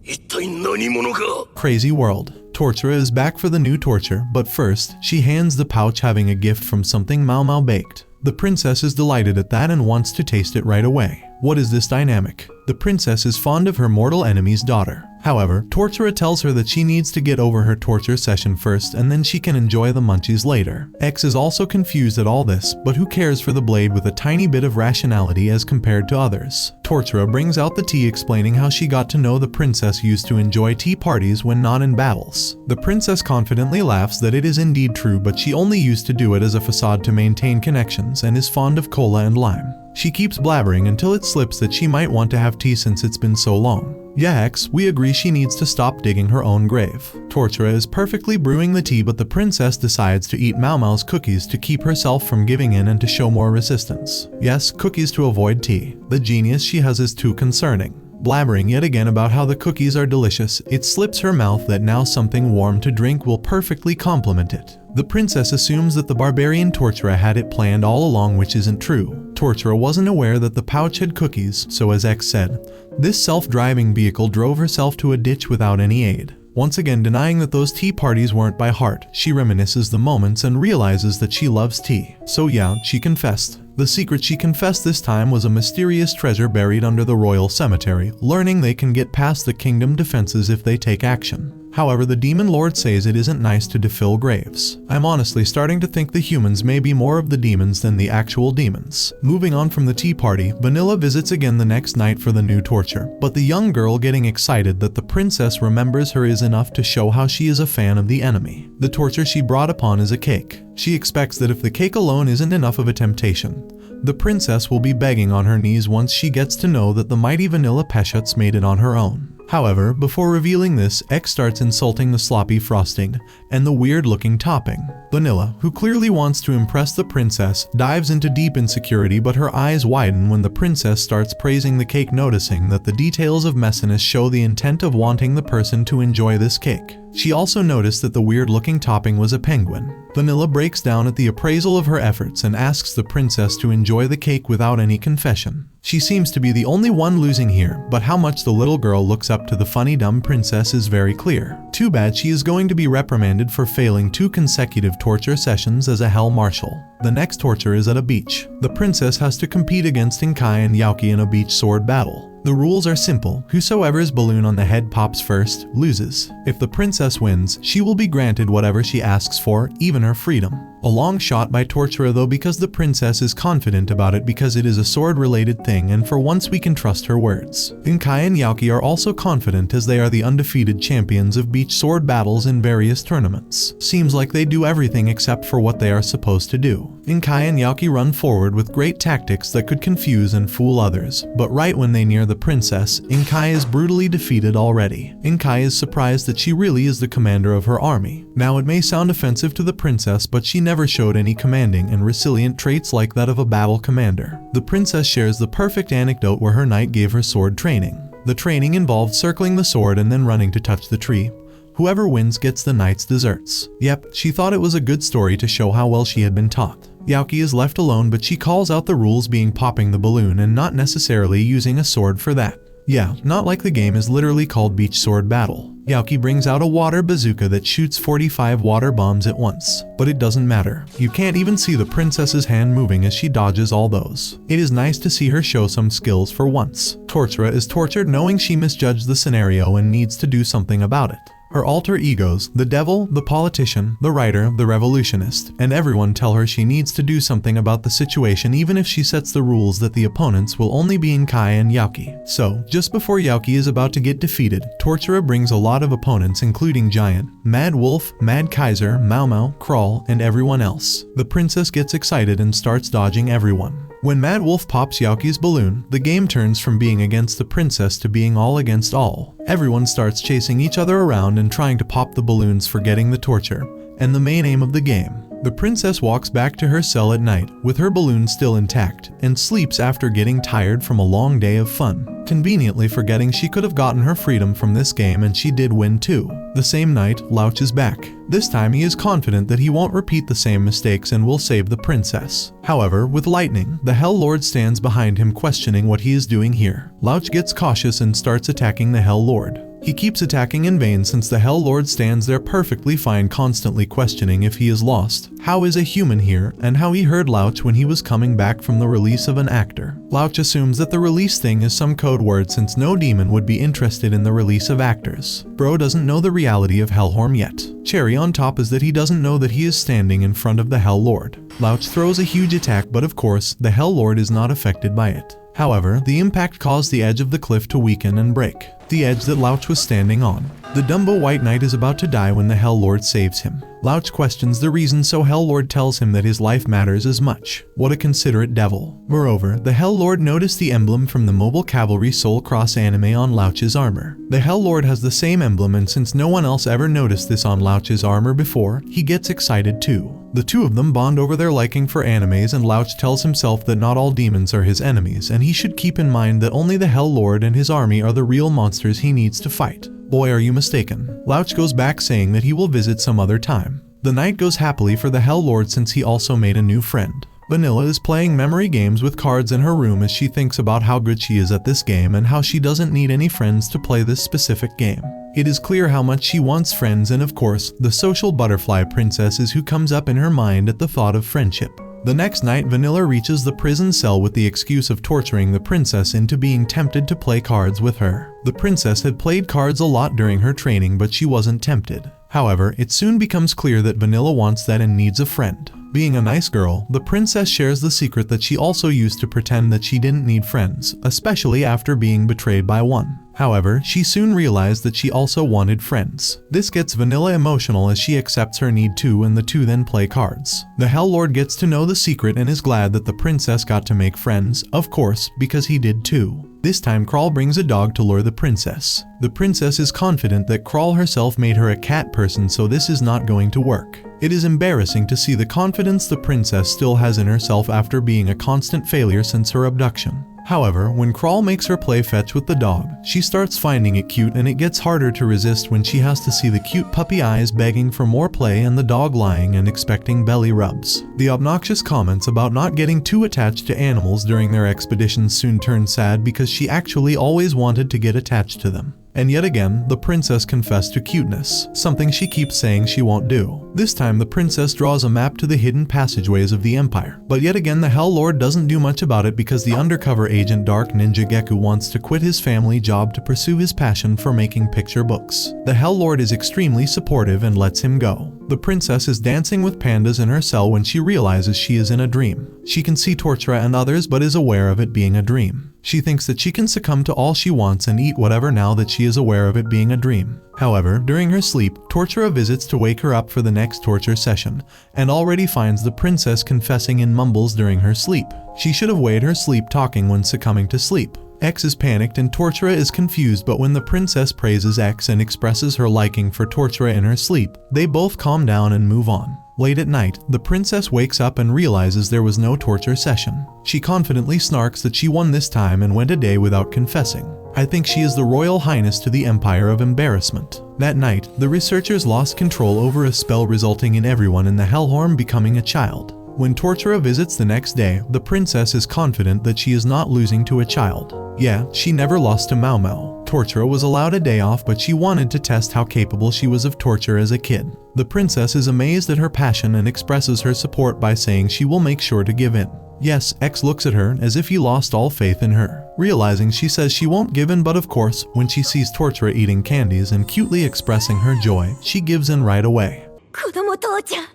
一体何者が Crazy world. Tortura is back for the new torture, but first, she hands the pouch having a gift from something Mao Mao baked. The princess is delighted at that and wants to taste it right away. What is this dynamic? The princess is fond of her mortal enemy's daughter. However, Tortura tells her that she needs to get over her torture session first and then she can enjoy the munchies later. X is also confused at all this, but who cares for the blade with a tiny bit of rationality as compared to others. Tortura brings out the tea explaining how she got to know the princess used to enjoy tea parties when not in battles. The princess confidently laughs that it is indeed true, but she only used to do it as a facade to maintain connections and is fond of cola and lime. She keeps blabbering until it slips that she might want to have tea since it's been so long. Yeah, X, we agree she needs to stop digging her own grave. Tortura is perfectly brewing the tea, but the princess decides to eat Mao Mao's cookies to keep herself from giving in and to show more resistance. Yes, cookies to avoid tea. The genius she has is too concerning. Blabbering yet again about how the cookies are delicious, it slips her mouth that now something warm to drink will perfectly complement it. The princess assumes that the barbarian Tortura had it planned all along, which isn't true. Tortura wasn't aware that the pouch had cookies, so as X said, this self-driving vehicle drove herself to a ditch without any aid. Once again denying that those tea parties weren't by heart, she reminisces the moments and realizes that she loves tea. So yeah, she confessed. The secret she confessed this time was a mysterious treasure buried under the royal cemetery, learning they can get past the kingdom defenses if they take action. However, the demon lord says it isn't nice to defill graves. I'm honestly starting to think the humans may be more of the demons than the actual demons. Moving on from the tea party, Vanilla visits again the next night for the new torture, but the young girl getting excited that the princess remembers her is enough to show how she is a fan of the enemy. The torture she brought upon is a cake. She expects that if the cake alone isn't enough of a temptation, the princess will be begging on her knees once she gets to know that the mighty Vanilla Peshuts made it on her own. However, before revealing this, X starts insulting the sloppy frosting and the weird-looking topping. Vanilla, who clearly wants to impress the princess, dives into deep insecurity, but her eyes widen when the princess starts praising the cake, noticing that the details of messiness show the intent of wanting the person to enjoy this cake. She also noticed that the weird-looking topping was a penguin. Vanilla breaks down at the appraisal of her efforts and asks the princess to enjoy the cake without any confession. She seems to be the only one losing here, but how much the little girl looks up to the funny dumb princess is very clear. Too bad she is going to be reprimanded for failing 2 consecutive torture sessions as a hell marshal. The next torture is at a beach. The princess has to compete against Inkai and Yaoki in a beach sword battle. The rules are simple. Whosoever's balloon on the head pops first loses. If the princess wins, she will be granted whatever she asks for, even her freedom. A long shot by Tortura though, because the princess is confident about it because it is a sword-related thing, and for once we can trust her words. Inkai and Yaoki are also confident as they are the undefeated champions of beach sword battles in various tournaments. Seems like they do everything except for what they are supposed to do. Inkai and Yaoki run forward with great tactics that could confuse and fool others, but right when they near the princess, Inkai is brutally defeated already. Inkai is surprised that she really is the commander of her army. Now it may sound offensive to the princess, but she never showed any commanding and resilient traits like that of a battle commander. The princess shares the perfect anecdote where her knight gave her sword training. The training involved circling the sword and then running to touch the tree. Whoever wins gets the knight's desserts. Yep, she thought it was a good story to show how well she had been taught. Yaoki is left alone, but she calls out the rules being popping the balloon and not necessarily using a sword for that. Yeah, not like the game is literally called Beach Sword Battle. Yaoki brings out a water bazooka that shoots 45 water bombs at once. But it doesn't matter. You can't even see the princess's hand moving as she dodges all those. It is nice to see her show some skills for once. Tortura is tortured knowing she misjudged the scenario and needs to do something about it. Her alter egos, the devil, the politician, the writer, the revolutionist, and everyone tell her she needs to do something about the situation even if she sets the rules that the opponents will only be in Kai and Yaoki. So, just before Yaoki is about to get defeated, Tortura brings a lot of opponents including Giant, Mad Wolf, Mad Kaiser, Mau Mau, Crawl, and everyone else. The princess gets excited and starts dodging everyone. When Mad Wolf pops Yaoki's balloon, the game turns from being against the princess to being all against all. Everyone starts chasing each other around and trying to pop the balloons, forgetting the torture and the main aim of the game. The princess walks back to her cell at night with her balloon still intact and sleeps after getting tired from a long day of fun, conveniently forgetting she could have gotten her freedom from this game, and she did win too. The same night, Louch is back. This time he is confident that he won't repeat the same mistakes and will save the princess. However, with lightning, the Hell Lord stands behind him questioning what he is doing here. Louch gets cautious and starts attacking the Hell Lord. He keeps attacking in vain since the Hell Lord stands there perfectly fine, constantly questioning if he is lost, how is a human here, and how he heard Louch when he was coming back from the release of an actor. Louch assumes that the release thing is some code word since no demon would be interested in the release of actors. Bro doesn't know the reality of Hellhorn yet. Cherry on top is that he doesn't know that he is standing in front of the Hell Lord. Louch throws a huge attack, but of course, the Hell Lord is not affected by it. However, the impact caused the edge of the cliff to weaken and break, the edge that Louch was standing on. The Dumbo White Knight is about to die when the Hell Lord saves him. Louch questions the reason, so Hell Lord tells him that his life matters as much. What a considerate devil. Moreover, the Hell Lord noticed the emblem from the Mobile Cavalry Soul Cross anime on Louch's armor. The Hell Lord has the same emblem, and since no one else ever noticed this on Louch's armor before, he gets excited too. The two of them bond over their liking for animes, and Louch tells himself that not all demons are his enemies, and he should keep in mind that only the Hell Lord and his army are the real monsters he needs to fight. Boy, are you mistaken. Louch goes back saying that he will visit some other time. The night goes happily for the Hell Lord since he also made a new friend. Vanilla is playing memory games with cards in her room as she thinks about how good she is at this game and how she doesn't need any friends to play this specific game. It is clear how much she wants friends, and of course, the social butterfly princess is who comes up in her mind at the thought of friendship. The next night, Vanilla reaches the prison cell with the excuse of torturing the princess into being tempted to play cards with her. The princess had played cards a lot during her training, but she wasn't tempted. However, it soon becomes clear that Vanilla wants that and needs a friend. Being a nice girl, the princess shares the secret that she also used to pretend that she didn't need friends, especially after being betrayed by one. However, she soon realized that she also wanted friends. This gets Vanilla emotional as she accepts her need too, and the two then play cards. The Hell Lord gets to know the secret and is glad that the princess got to make friends, of course, because he did too. This time Crawl brings a dog to lure the princess. The princess is confident that Crawl herself made her a cat person, so this is not going to work. It is embarrassing to see the confidence the princess still has in herself after being a constant failure since her abduction. However, when Crawl makes her play fetch with the dog, she starts finding it cute, and it gets harder to resist when she has to see the cute puppy eyes begging for more play and the dog lying and expecting belly rubs. The obnoxious comments about not getting too attached to animals during their expeditions soon turn sad because she actually always wanted to get attached to them. And yet again, the princess confessed to cuteness, something she keeps saying she won't do. This time the princess draws a map to the hidden passageways of the Empire. But yet again, the Hell Lord doesn't do much about it because the undercover agent Dark Ninja Geku wants to quit his family job to pursue his passion for making picture books. The Hell Lord is extremely supportive and lets him go. The princess is dancing with pandas in her cell when she realizes she is in a dream. She can see Tortura and others but is aware of it being a dream. She thinks that she can succumb to all she wants and eat whatever now that she is aware of it being a dream. However, during her sleep, Tortura visits to wake her up for the next torture session, and already finds the princess confessing in mumbles during her sleep. She should have weighed her sleep talking when succumbing to sleep. X is panicked and Tortura is confused, but when the princess praises X and expresses her liking for Tortura in her sleep, they both calm down and move on. Late at night, the princess wakes up and realizes there was no torture session. She confidently snarks that she won this time and went a day without confessing. I think she is the Royal Highness to the Empire of Embarrassment. That night, the researchers lost control over a spell resulting in everyone in the Hellhorn becoming a child. When Tortura visits the next day, the princess is confident that she is not losing to a child. Yeah, she never lost to Mao Mao. Tortura was allowed a day off, but she wanted to test how capable she was of torture as a kid. The princess is amazed at her passion and expresses her support by saying she will make sure to give in. Yes, X looks at her as if he lost all faith in her. Realizing she says she won't give in, but of course, when she sees Tortura eating candies and cutely expressing her joy, she gives in right away. 子供父ちゃんか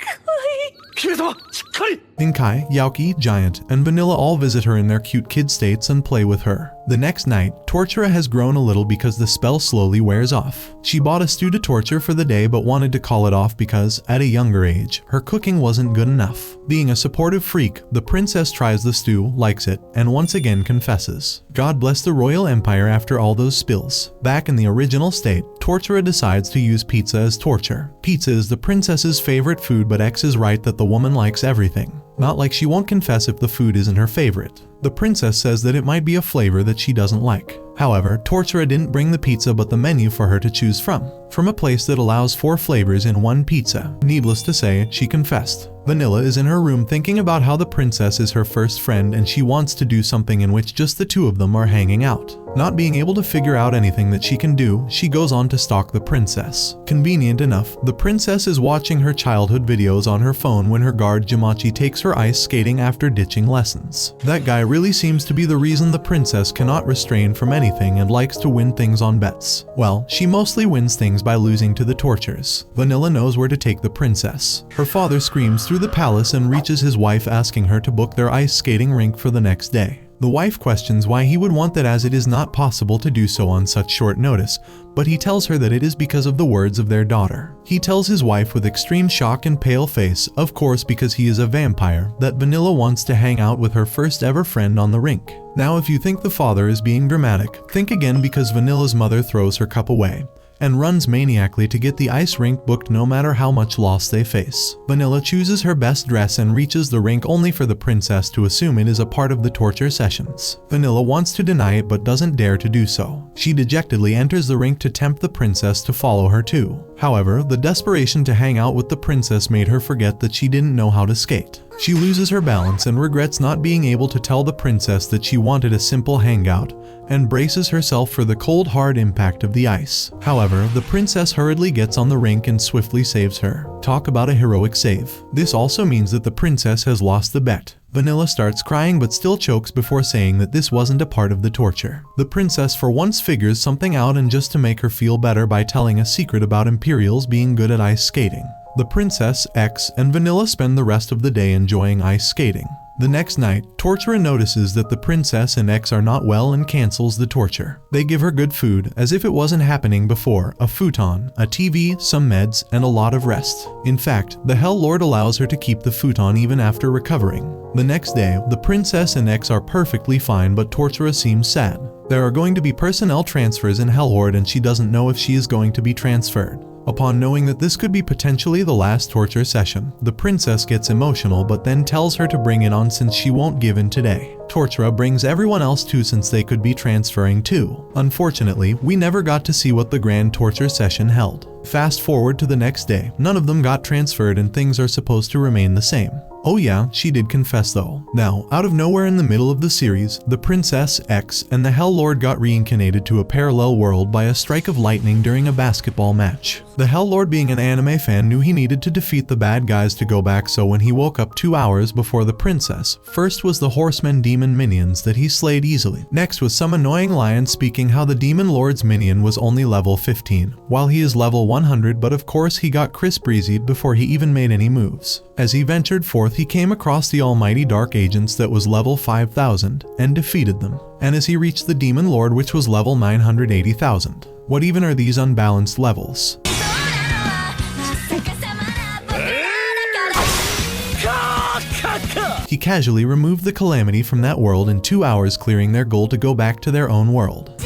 わいい 姫様しっかり Inkai, Yaoki, Giant, and Vanilla all visit her in their cute kid states and play with her. The next night, Tortura has grown a little because the spell slowly wears off. She bought a stew to torture for the day but wanted to call it off because, at a younger age, her cooking wasn't good enough. Being a supportive freak, the princess tries the stew, likes it, and once again confesses. God bless the royal empire after all those spills. Back in the original state, Tortura decides to use pizza as torture. Pizza is the princess's favorite food, but X is right that the woman likes everything. Not like she won't confess if the food isn't her favorite. The princess says that it might be a flavor that she doesn't like. However, Tortura didn't bring the pizza but the menu for her to choose from a place that allows 4 flavors in one pizza. Needless to say, she confessed. Vanilla is in her room thinking about how the princess is her first friend and she wants to do something in which just the two of them are hanging out. Not being able to figure out anything that she can do, she goes on to stalk the princess. Convenient enough, the princess is watching her childhood videos on her phone when her guard Jamachi takes her ice skating after ditching lessons. That guy really seems to be the reason the princess cannot restrain from anything and likes to win things on bets. Well, she mostly wins things by losing to the tortures. Vanilla knows where to take the princess. Her father screams through the palace and reaches his wife asking her to book their ice skating rink for the next day. The wife questions why he would want that as it is not possible to do so on such short notice, but he tells her that it is because of the words of their daughter. He tells his wife with extreme shock and pale face, of course because he is a vampire, that Vanilla wants to hang out with her first ever friend on the rink. Now if you think the father is being dramatic, think again because Vanilla's mother throws her cup away and runs maniacally to get the ice rink booked no matter how much loss they face. Vanilla chooses her best dress and reaches the rink only for the princess to assume it is a part of the torture sessions. Vanilla wants to deny it but doesn't dare to do so. She dejectedly enters the rink to tempt the princess to follow her too. However, the desperation to hang out with the princess made her forget that she didn't know how to skate. She loses her balance and regrets not being able to tell the princess that she wanted a simple hangout, and braces herself for the cold hard impact of the ice. However, the princess hurriedly gets on the rink and swiftly saves her. Talk about a heroic save. This also means that the princess has lost the bet. Vanilla starts crying but still chokes before saying that this wasn't a part of the torture. The princess for once figures something out, and just to make her feel better by telling a secret about Imperials being good at ice skating. The princess, X, and Vanilla spend the rest of the day enjoying ice skating. The next night, Tortura notices that the princess and X are not well and cancels the torture. They give her good food, as if it wasn't happening before, a futon, a TV, some meds, and a lot of rest. In fact, the Hell Lord allows her to keep the futon even after recovering. The next day, the princess and X are perfectly fine, but Tortura seems sad. There are going to be personnel transfers in Hellhorde and she doesn't know if she is going to be transferred. Upon knowing that this could be potentially the last torture session, the princess gets emotional but then tells her to bring it on since she won't give in today. Tortura brings everyone else too since they could be transferring too. Unfortunately, we never got to see what the grand torture session held. Fast forward to the next day, none of them got transferred and things are supposed to remain the same. Oh yeah, she did confess though. Now, out of nowhere in the middle of the series, the Princess, X, and the Hell Lord got reincarnated to a parallel world by a strike of lightning during a basketball match. The Hell Lord, being an anime fan, knew he needed to defeat the bad guys to go back, so when he woke up 2 hours before the princess, first was the horsemen demon minions that he slayed easily. Next was some annoying lion speaking how the demon lord's minion was only level 15, while he is level 100, but of course he got Chris breezied before he even made any moves. As he ventured forth, he came across the almighty dark agents that was level 5000 and defeated them. And as he reached the demon lord, which was level 980,000. What even are these unbalanced levels? He casually removed the calamity from that world in 2 hours, clearing their goal to go back to their own world.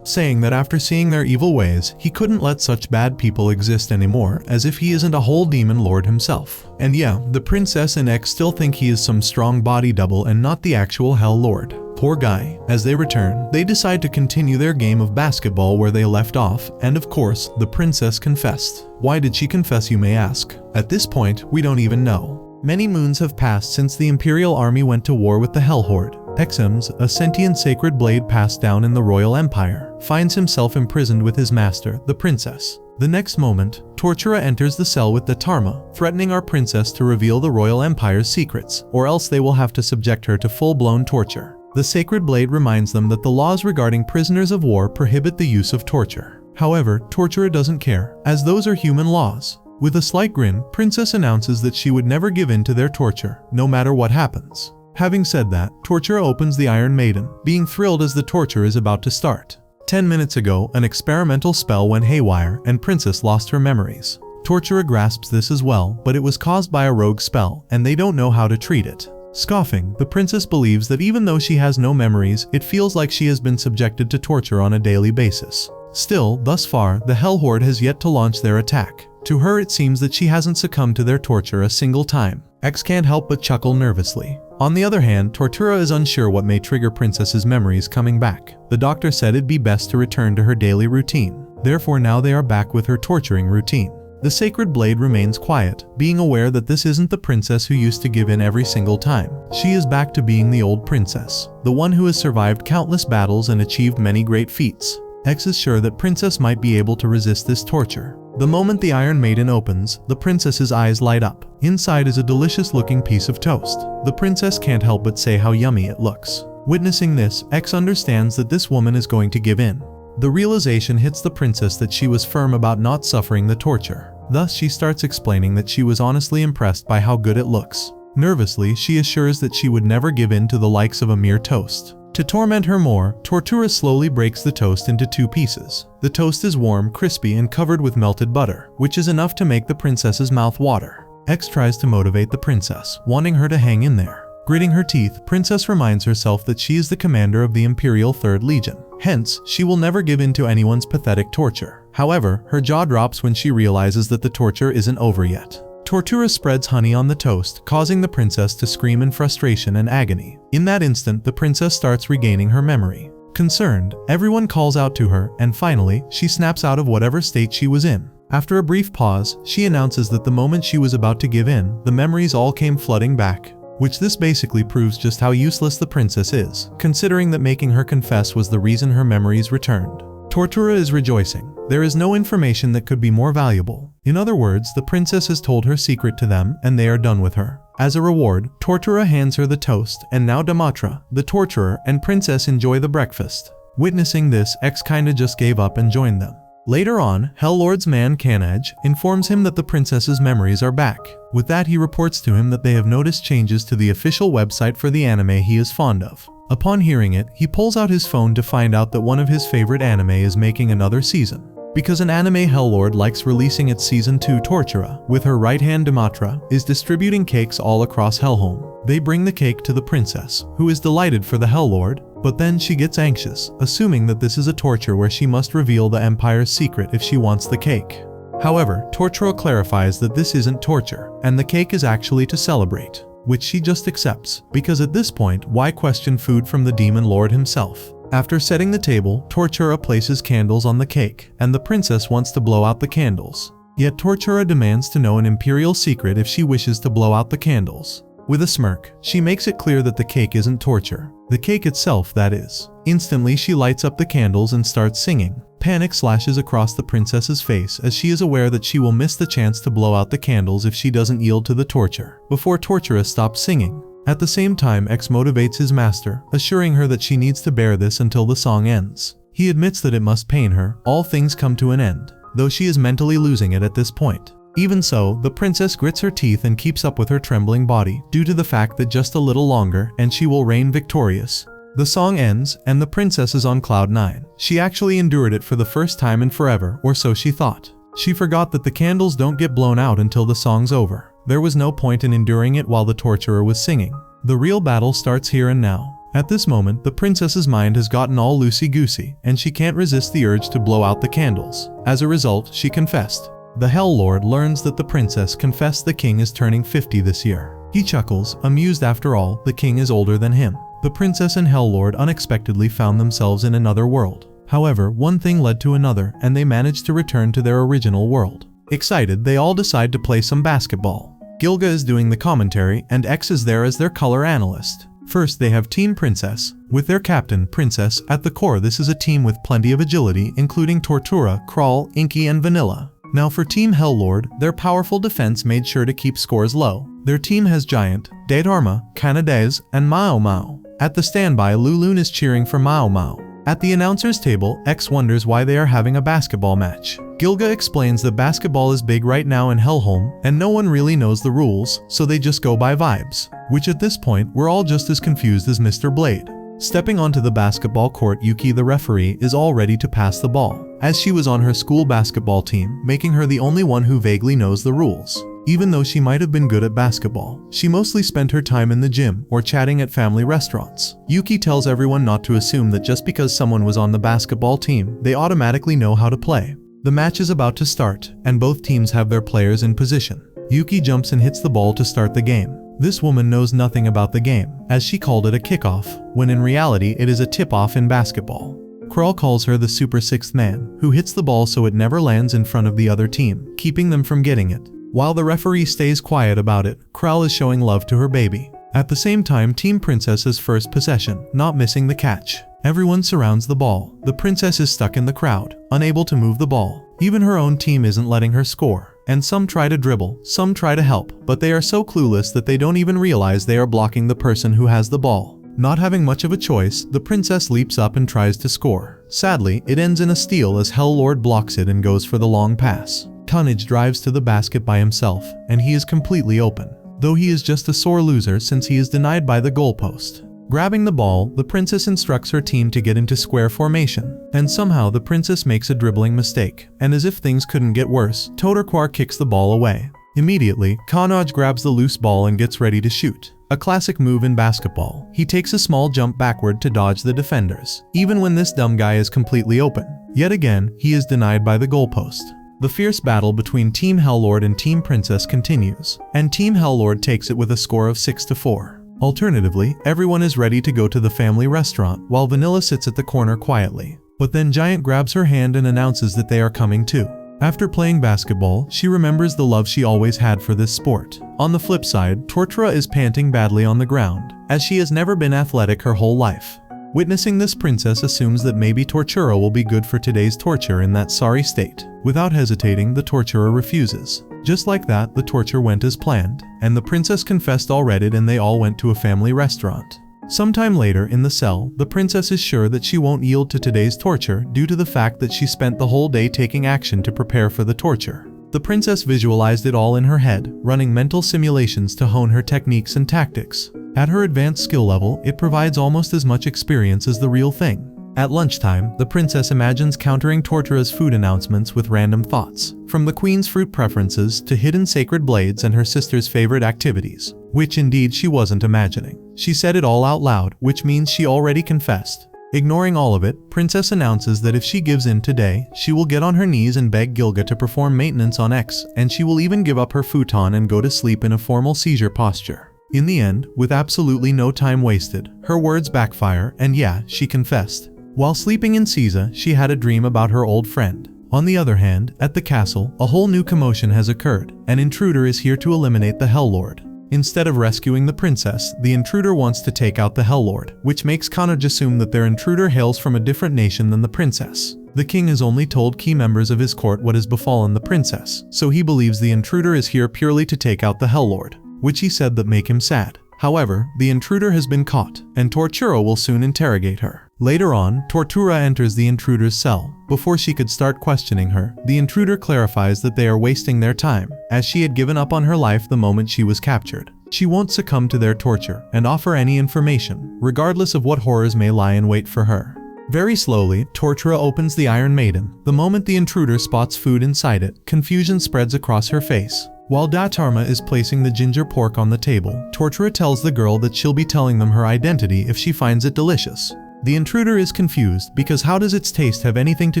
Saying that after seeing their evil ways, he couldn't let such bad people exist anymore, as if he isn't a whole demon lord himself. And yeah, the princess and X still think he is some strong body double and not the actual Hell Lord. Poor guy. As they return, they decide to continue their game of basketball where they left off, and of course, the princess confessed. Why did she confess, you may ask? At this point, we don't even know. Many moons have passed since the Imperial Army went to war with the Hell Horde. Exams, a sentient sacred blade passed down in the Royal Empire, finds himself imprisoned with his master, the princess. The next moment, Tortura enters the cell with the Dharma, threatening our princess to reveal the Royal Empire's secrets, or else they will have to subject her to full-blown torture. The sacred blade reminds them that the laws regarding prisoners of war prohibit the use of torture. However, Tortura doesn't care, as those are human laws. With a slight grin, Princess announces that she would never give in to their torture, no matter what happens. Having said that, Tortura opens the Iron Maiden, being thrilled as the torture is about to start. 10 minutes ago, an experimental spell went haywire and Princess lost her memories. Tortura grasps this as well, but it was caused by a rogue spell, and they don't know how to treat it. Scoffing, the princess believes that even though she has no memories, it feels like she has been subjected to torture on a daily basis. Still, thus far, the Hell Horde has yet to launch their attack. To her it seems that she hasn't succumbed to their torture a single time. X can't help but chuckle nervously. On the other hand, Tortura is unsure what may trigger Princess's memories coming back. The doctor said it'd be best to return to her daily routine. Therefore now they are back with her torturing routine. The sacred blade remains quiet, being aware that this isn't the princess who used to give in every single time. She is back to being the old princess, the one who has survived countless battles and achieved many great feats. X is sure that Princess might be able to resist this torture. The moment the Iron Maiden opens, the princess's eyes light up. Inside is a delicious-looking piece of toast. The princess can't help but say how yummy it looks. Witnessing this, X understands that this woman is going to give in. The realization hits the princess that she was firm about not suffering the torture. Thus, she starts explaining that she was honestly impressed by how good it looks. Nervously, she assures that she would never give in to the likes of a mere toast. To torment her more, Tortura slowly breaks the toast into 2 pieces. The toast is warm, crispy, and covered with melted butter, which is enough to make the princess's mouth water. X tries to motivate the princess, wanting her to hang in there. Gritting her teeth, Princess reminds herself that she is the commander of the Imperial 3rd Legion. Hence, she will never give in to anyone's pathetic torture. However, her jaw drops when she realizes that the torture isn't over yet. Tortura spreads honey on the toast, causing the princess to scream in frustration and agony. In that instant, the princess starts regaining her memory. Concerned, everyone calls out to her, and finally, she snaps out of whatever state she was in. After a brief pause, she announces that the moment she was about to give in, the memories all came flooding back. Which this basically proves just how useless the princess is, considering that making her confess was the reason her memories returned. Tortura is rejoicing. There is no information that could be more valuable. In other words, the princess has told her secret to them, and they are done with her. As a reward, Tortura hands her the toast, and now Damatra, the torturer, and princess enjoy the breakfast. Witnessing this, X kinda just gave up and joined them. Later on, Hell Lord's man Kanaj informs him that the princess's memories are back. With that, he reports to him that they have noticed changes to the official website for the anime he is fond of. Upon hearing it, he pulls out his phone to find out that one of his favorite anime is making another season. Because an anime Helllord likes releasing its Season 2 Tortura, with her right hand Damatra, is distributing cakes all across Hellhome. They bring the cake to the princess, who is delighted for the Helllord, but then she gets anxious, assuming that this is a torture where she must reveal the Empire's secret if she wants the cake. However, Tortura clarifies that this isn't torture, and the cake is actually to celebrate, which she just accepts, because at this point, why question food from the Demon Lord himself? After setting the table, Tortura places candles on the cake, and the princess wants to blow out the candles. Yet Tortura demands to know an imperial secret if she wishes to blow out the candles. With a smirk, she makes it clear that the cake isn't torture. The cake itself, that is. Instantly, she lights up the candles and starts singing. Panic slashes across the princess's face as she is aware that she will miss the chance to blow out the candles if she doesn't yield to the torture, before Tortura stops singing. At the same time, X motivates his master, assuring her that she needs to bear this until the song ends. He admits that it must pain her, all things come to an end, though she is mentally losing it at this point. Even so, the princess grits her teeth and keeps up with her trembling body, due to the fact that just a little longer and she will reign victorious. The song ends, and the princess is on cloud 9. She actually endured it for the first time in forever, or so she thought. She forgot that the candles don't get blown out until the song's over. There was no point in enduring it while the torturer was singing. The real battle starts here and now. At this moment, the princess's mind has gotten all loosey-goosey, and she can't resist the urge to blow out the candles. As a result, she confessed. The Hell Lord learns that the princess confessed the king is turning 50 this year. He chuckles, amused after all, the king is older than him. The princess and Hell Lord unexpectedly found themselves in another world. However, one thing led to another and they managed to return to their original world. Excited, they all decide to play some basketball. Gilga is doing the commentary and X is there as their color analyst. First they have Team Princess, with their captain, Princess, at the core. This is a team with plenty of agility, including Tortura, Crawl, Inky and Vanilla. Now for Team Hell Lord, their powerful defense made sure to keep scores low. Their team has Giant, Daydarma, Canadaise, and Mao Mao. At the standby, Lulun is cheering for Mao Mao. At the announcer's table, X wonders why they are having a basketball match. Gilga explains that basketball is big right now in Hellholm, and no one really knows the rules, so they just go by vibes. Which at this point, we're all just as confused as Mr. Blade. Stepping onto the basketball court, Yuki the referee is all ready to pass the ball, as she was on her school basketball team, making her the only one who vaguely knows the rules. Even though she might have been good at basketball, she mostly spent her time in the gym or chatting at family restaurants. Yuki tells everyone not to assume that just because someone was on the basketball team, they automatically know how to play. The match is about to start, and both teams have their players in position. Yuki jumps and hits the ball to start the game. This woman knows nothing about the game, as she called it a kickoff, when in reality it is a tip-off in basketball. Kral calls her the Super Sixth Man, who hits the ball so it never lands in front of the other team, keeping them from getting it. While the referee stays quiet about it, Kral is showing love to her baby. At the same time, Team Princess has first possession, not missing the catch. Everyone surrounds the ball. The princess is stuck in the crowd, unable to move the ball. Even her own team isn't letting her score. And some try to dribble, some try to help, but they are so clueless that they don't even realize they are blocking the person who has the ball. Not having much of a choice, the princess leaps up and tries to score. Sadly, it ends in a steal as Hell Lord blocks it and goes for the long pass. Tonnage drives to the basket by himself, and he is completely open, though he is just a sore loser since he is denied by the goalpost. Grabbing the ball, the princess instructs her team to get into square formation, and somehow the princess makes a dribbling mistake, and as if things couldn't get worse, Totorquar kicks the ball away. Immediately, Kanaj grabs the loose ball and gets ready to shoot. A classic move in basketball. He takes a small jump backward to dodge the defenders, even when this dumb guy is completely open. Yet again, he is denied by the goalpost. The fierce battle between Team Hellord and Team Princess continues, and Team Hellord takes it with a score of 6-4. Alternatively, everyone is ready to go to the family restaurant while Vanilla sits at the corner quietly. But then Giant grabs her hand and announces that they are coming too. After playing basketball, she remembers the love she always had for this sport. On the flip side, Tortura is panting badly on the ground, as she has never been athletic her whole life. Witnessing this, Princess assumes that maybe Tortura will be good for today's torture in that sorry state. Without hesitating, the torturer refuses. Just like that, the torture went as planned, and the princess confessed all Reddit and they all went to a family restaurant. Sometime later in the cell, the princess is sure that she won't yield to today's torture due to the fact that she spent the whole day taking action to prepare for the torture. The princess visualized it all in her head, running mental simulations to hone her techniques and tactics. At her advanced skill level, it provides almost as much experience as the real thing. At lunchtime, the princess imagines countering Tortura's food announcements with random thoughts, from the queen's fruit preferences to hidden sacred blades and her sister's favorite activities, which indeed she wasn't imagining. She said it all out loud, which means she already confessed. Ignoring all of it, Princess announces that if she gives in today, she will get on her knees and beg Gilga to perform maintenance on X, and she will even give up her futon and go to sleep in a formal seizure posture. In the end, with absolutely no time wasted, her words backfire, and yeah, she confessed. While sleeping in Caesar, she had a dream about her old friend. On the other hand, at the castle, a whole new commotion has occurred. An intruder is here to eliminate the Hell Lord. Instead of rescuing the princess, the intruder wants to take out the Hell Lord, which makes Kanaj assume that their intruder hails from a different nation than the princess. The king has only told key members of his court what has befallen the princess, so he believes the intruder is here purely to take out the Hell Lord, which he said that make him sad. However, the intruder has been caught, and Tortura will soon interrogate her. Later on, Tortura enters the intruder's cell. Before she could start questioning her, the intruder clarifies that they are wasting their time, as she had given up on her life the moment she was captured. She won't succumb to their torture and offer any information, regardless of what horrors may lie in wait for her. Very slowly, Tortura opens the Iron Maiden. The moment the intruder spots food inside it, confusion spreads across her face. While Datarma is placing the ginger pork on the table, Tortura tells the girl that she'll be telling them her identity if she finds it delicious. The intruder is confused because how does its taste have anything to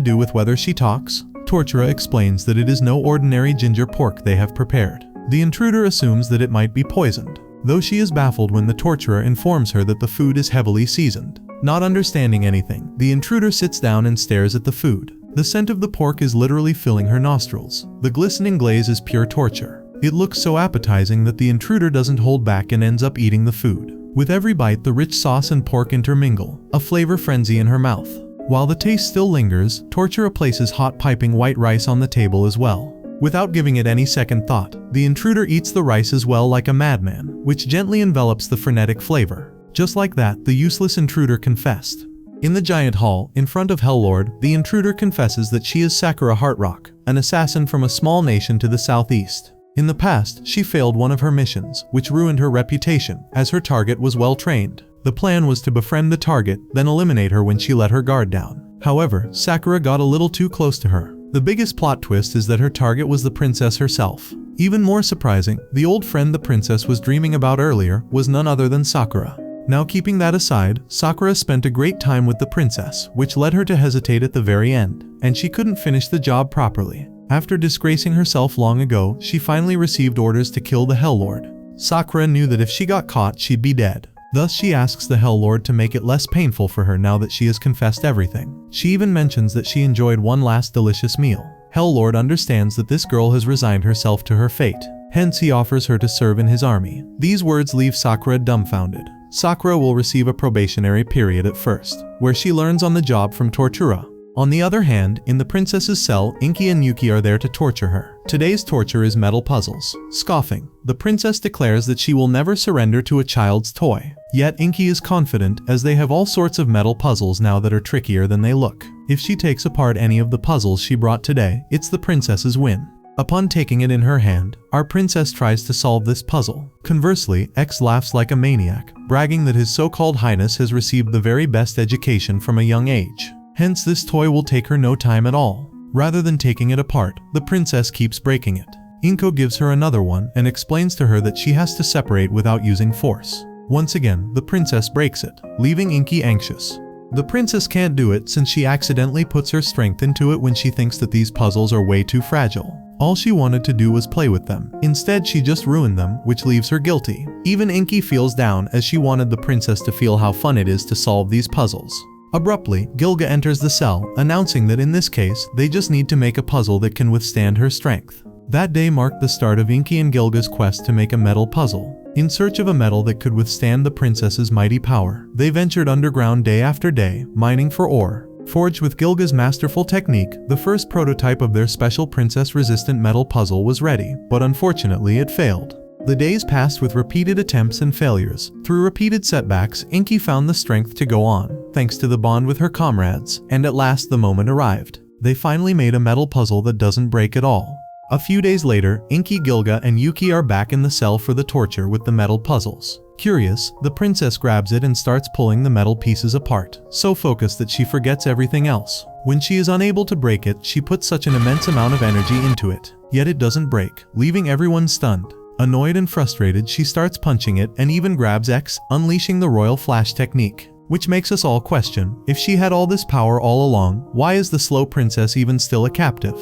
do with whether she talks? Tortura explains that it is no ordinary ginger pork they have prepared. The intruder assumes that it might be poisoned. though she is baffled when the torturer informs her that the food is heavily seasoned. Not understanding anything, the intruder sits down and stares at the food. The scent of the pork is literally filling her nostrils. The glistening glaze is pure torture. It looks so appetizing that the intruder doesn't hold back and ends up eating the food. With every bite, the rich sauce and pork intermingle, a flavor frenzy in her mouth. While the taste still lingers, torturer places hot piping white rice on the table as well. Without giving it any second thought, the intruder eats the rice as well like a madman, which gently envelops the frenetic flavor. Just like that, the useless intruder confessed. In the giant hall, in front of Helllord, the intruder confesses that she is Sakura Heartrock, an assassin from a small nation to the southeast. In the past, she failed one of her missions, which ruined her reputation, as her target was well trained. The plan was to befriend the target, then eliminate her when she let her guard down. However, Sakura got a little too close to her. The biggest plot twist is that her target was the princess herself. Even more surprising, the old friend the princess was dreaming about earlier was none other than Sakura. Now keeping that aside, Sakura spent a great time with the princess, which led her to hesitate at the very end, and she couldn't finish the job properly. After disgracing herself long ago, she finally received orders to kill the Helllord. Sakura knew that if she got caught, she'd be dead. Thus she asks the Helllord to make it less painful for her now that she has confessed everything. She even mentions that she enjoyed one last delicious meal. Helllord understands that this girl has resigned herself to her fate. Hence he offers her to serve in his army. These words leave Sakura dumbfounded. Sakura will receive a probationary period at first, where she learns on the job from Tortura. On the other hand, in the princess's cell, Inky and Yuki are there to torture her. Today's torture is metal puzzles. Scoffing, the princess declares that she will never surrender to a child's toy. Yet Inky is confident, as they have all sorts of metal puzzles now that are trickier than they look. If she takes apart any of the puzzles she brought today, it's the princess's win. Upon taking it in her hand, our princess tries to solve this puzzle. Conversely, X laughs like a maniac, bragging that his so-called highness has received the very best education from a young age. Hence this toy will take her no time at all. Rather than taking it apart, the princess keeps breaking it. Inko gives her another one and explains to her that she has to separate without using force. Once again, the princess breaks it, leaving Inky anxious. The princess can't do it since she accidentally puts her strength into it when she thinks that these puzzles are way too fragile. All she wanted to do was play with them. Instead, she just ruined them, which leaves her guilty. Even Inky feels down as she wanted the princess to feel how fun it is to solve these puzzles. Abruptly, Gilga enters the cell, announcing that in this case, they just need to make a puzzle that can withstand her strength. That day marked the start of Inky and Gilga's quest to make a metal puzzle. In search of a metal that could withstand the princess's mighty power, they ventured underground day after day, mining for ore. Forged with Gilga's masterful technique, the first prototype of their special princess-resistant metal puzzle was ready, but unfortunately it failed. The days passed with repeated attempts and failures. Through repeated setbacks, Inky found the strength to go on, thanks to the bond with her comrades, and at last the moment arrived. They finally made a metal puzzle that doesn't break at all. A few days later, Inky, Gilga, and Yuki are back in the cell for the torture with the metal puzzles. Curious, the princess grabs it and starts pulling the metal pieces apart, so focused that she forgets everything else. When she is unable to break it, she puts such an immense amount of energy into it, yet it doesn't break, leaving everyone stunned. Annoyed and frustrated, she starts punching it and even grabs X, unleashing the royal flash technique. Which makes us all question, if she had all this power all along, why is the slow princess even still a captive?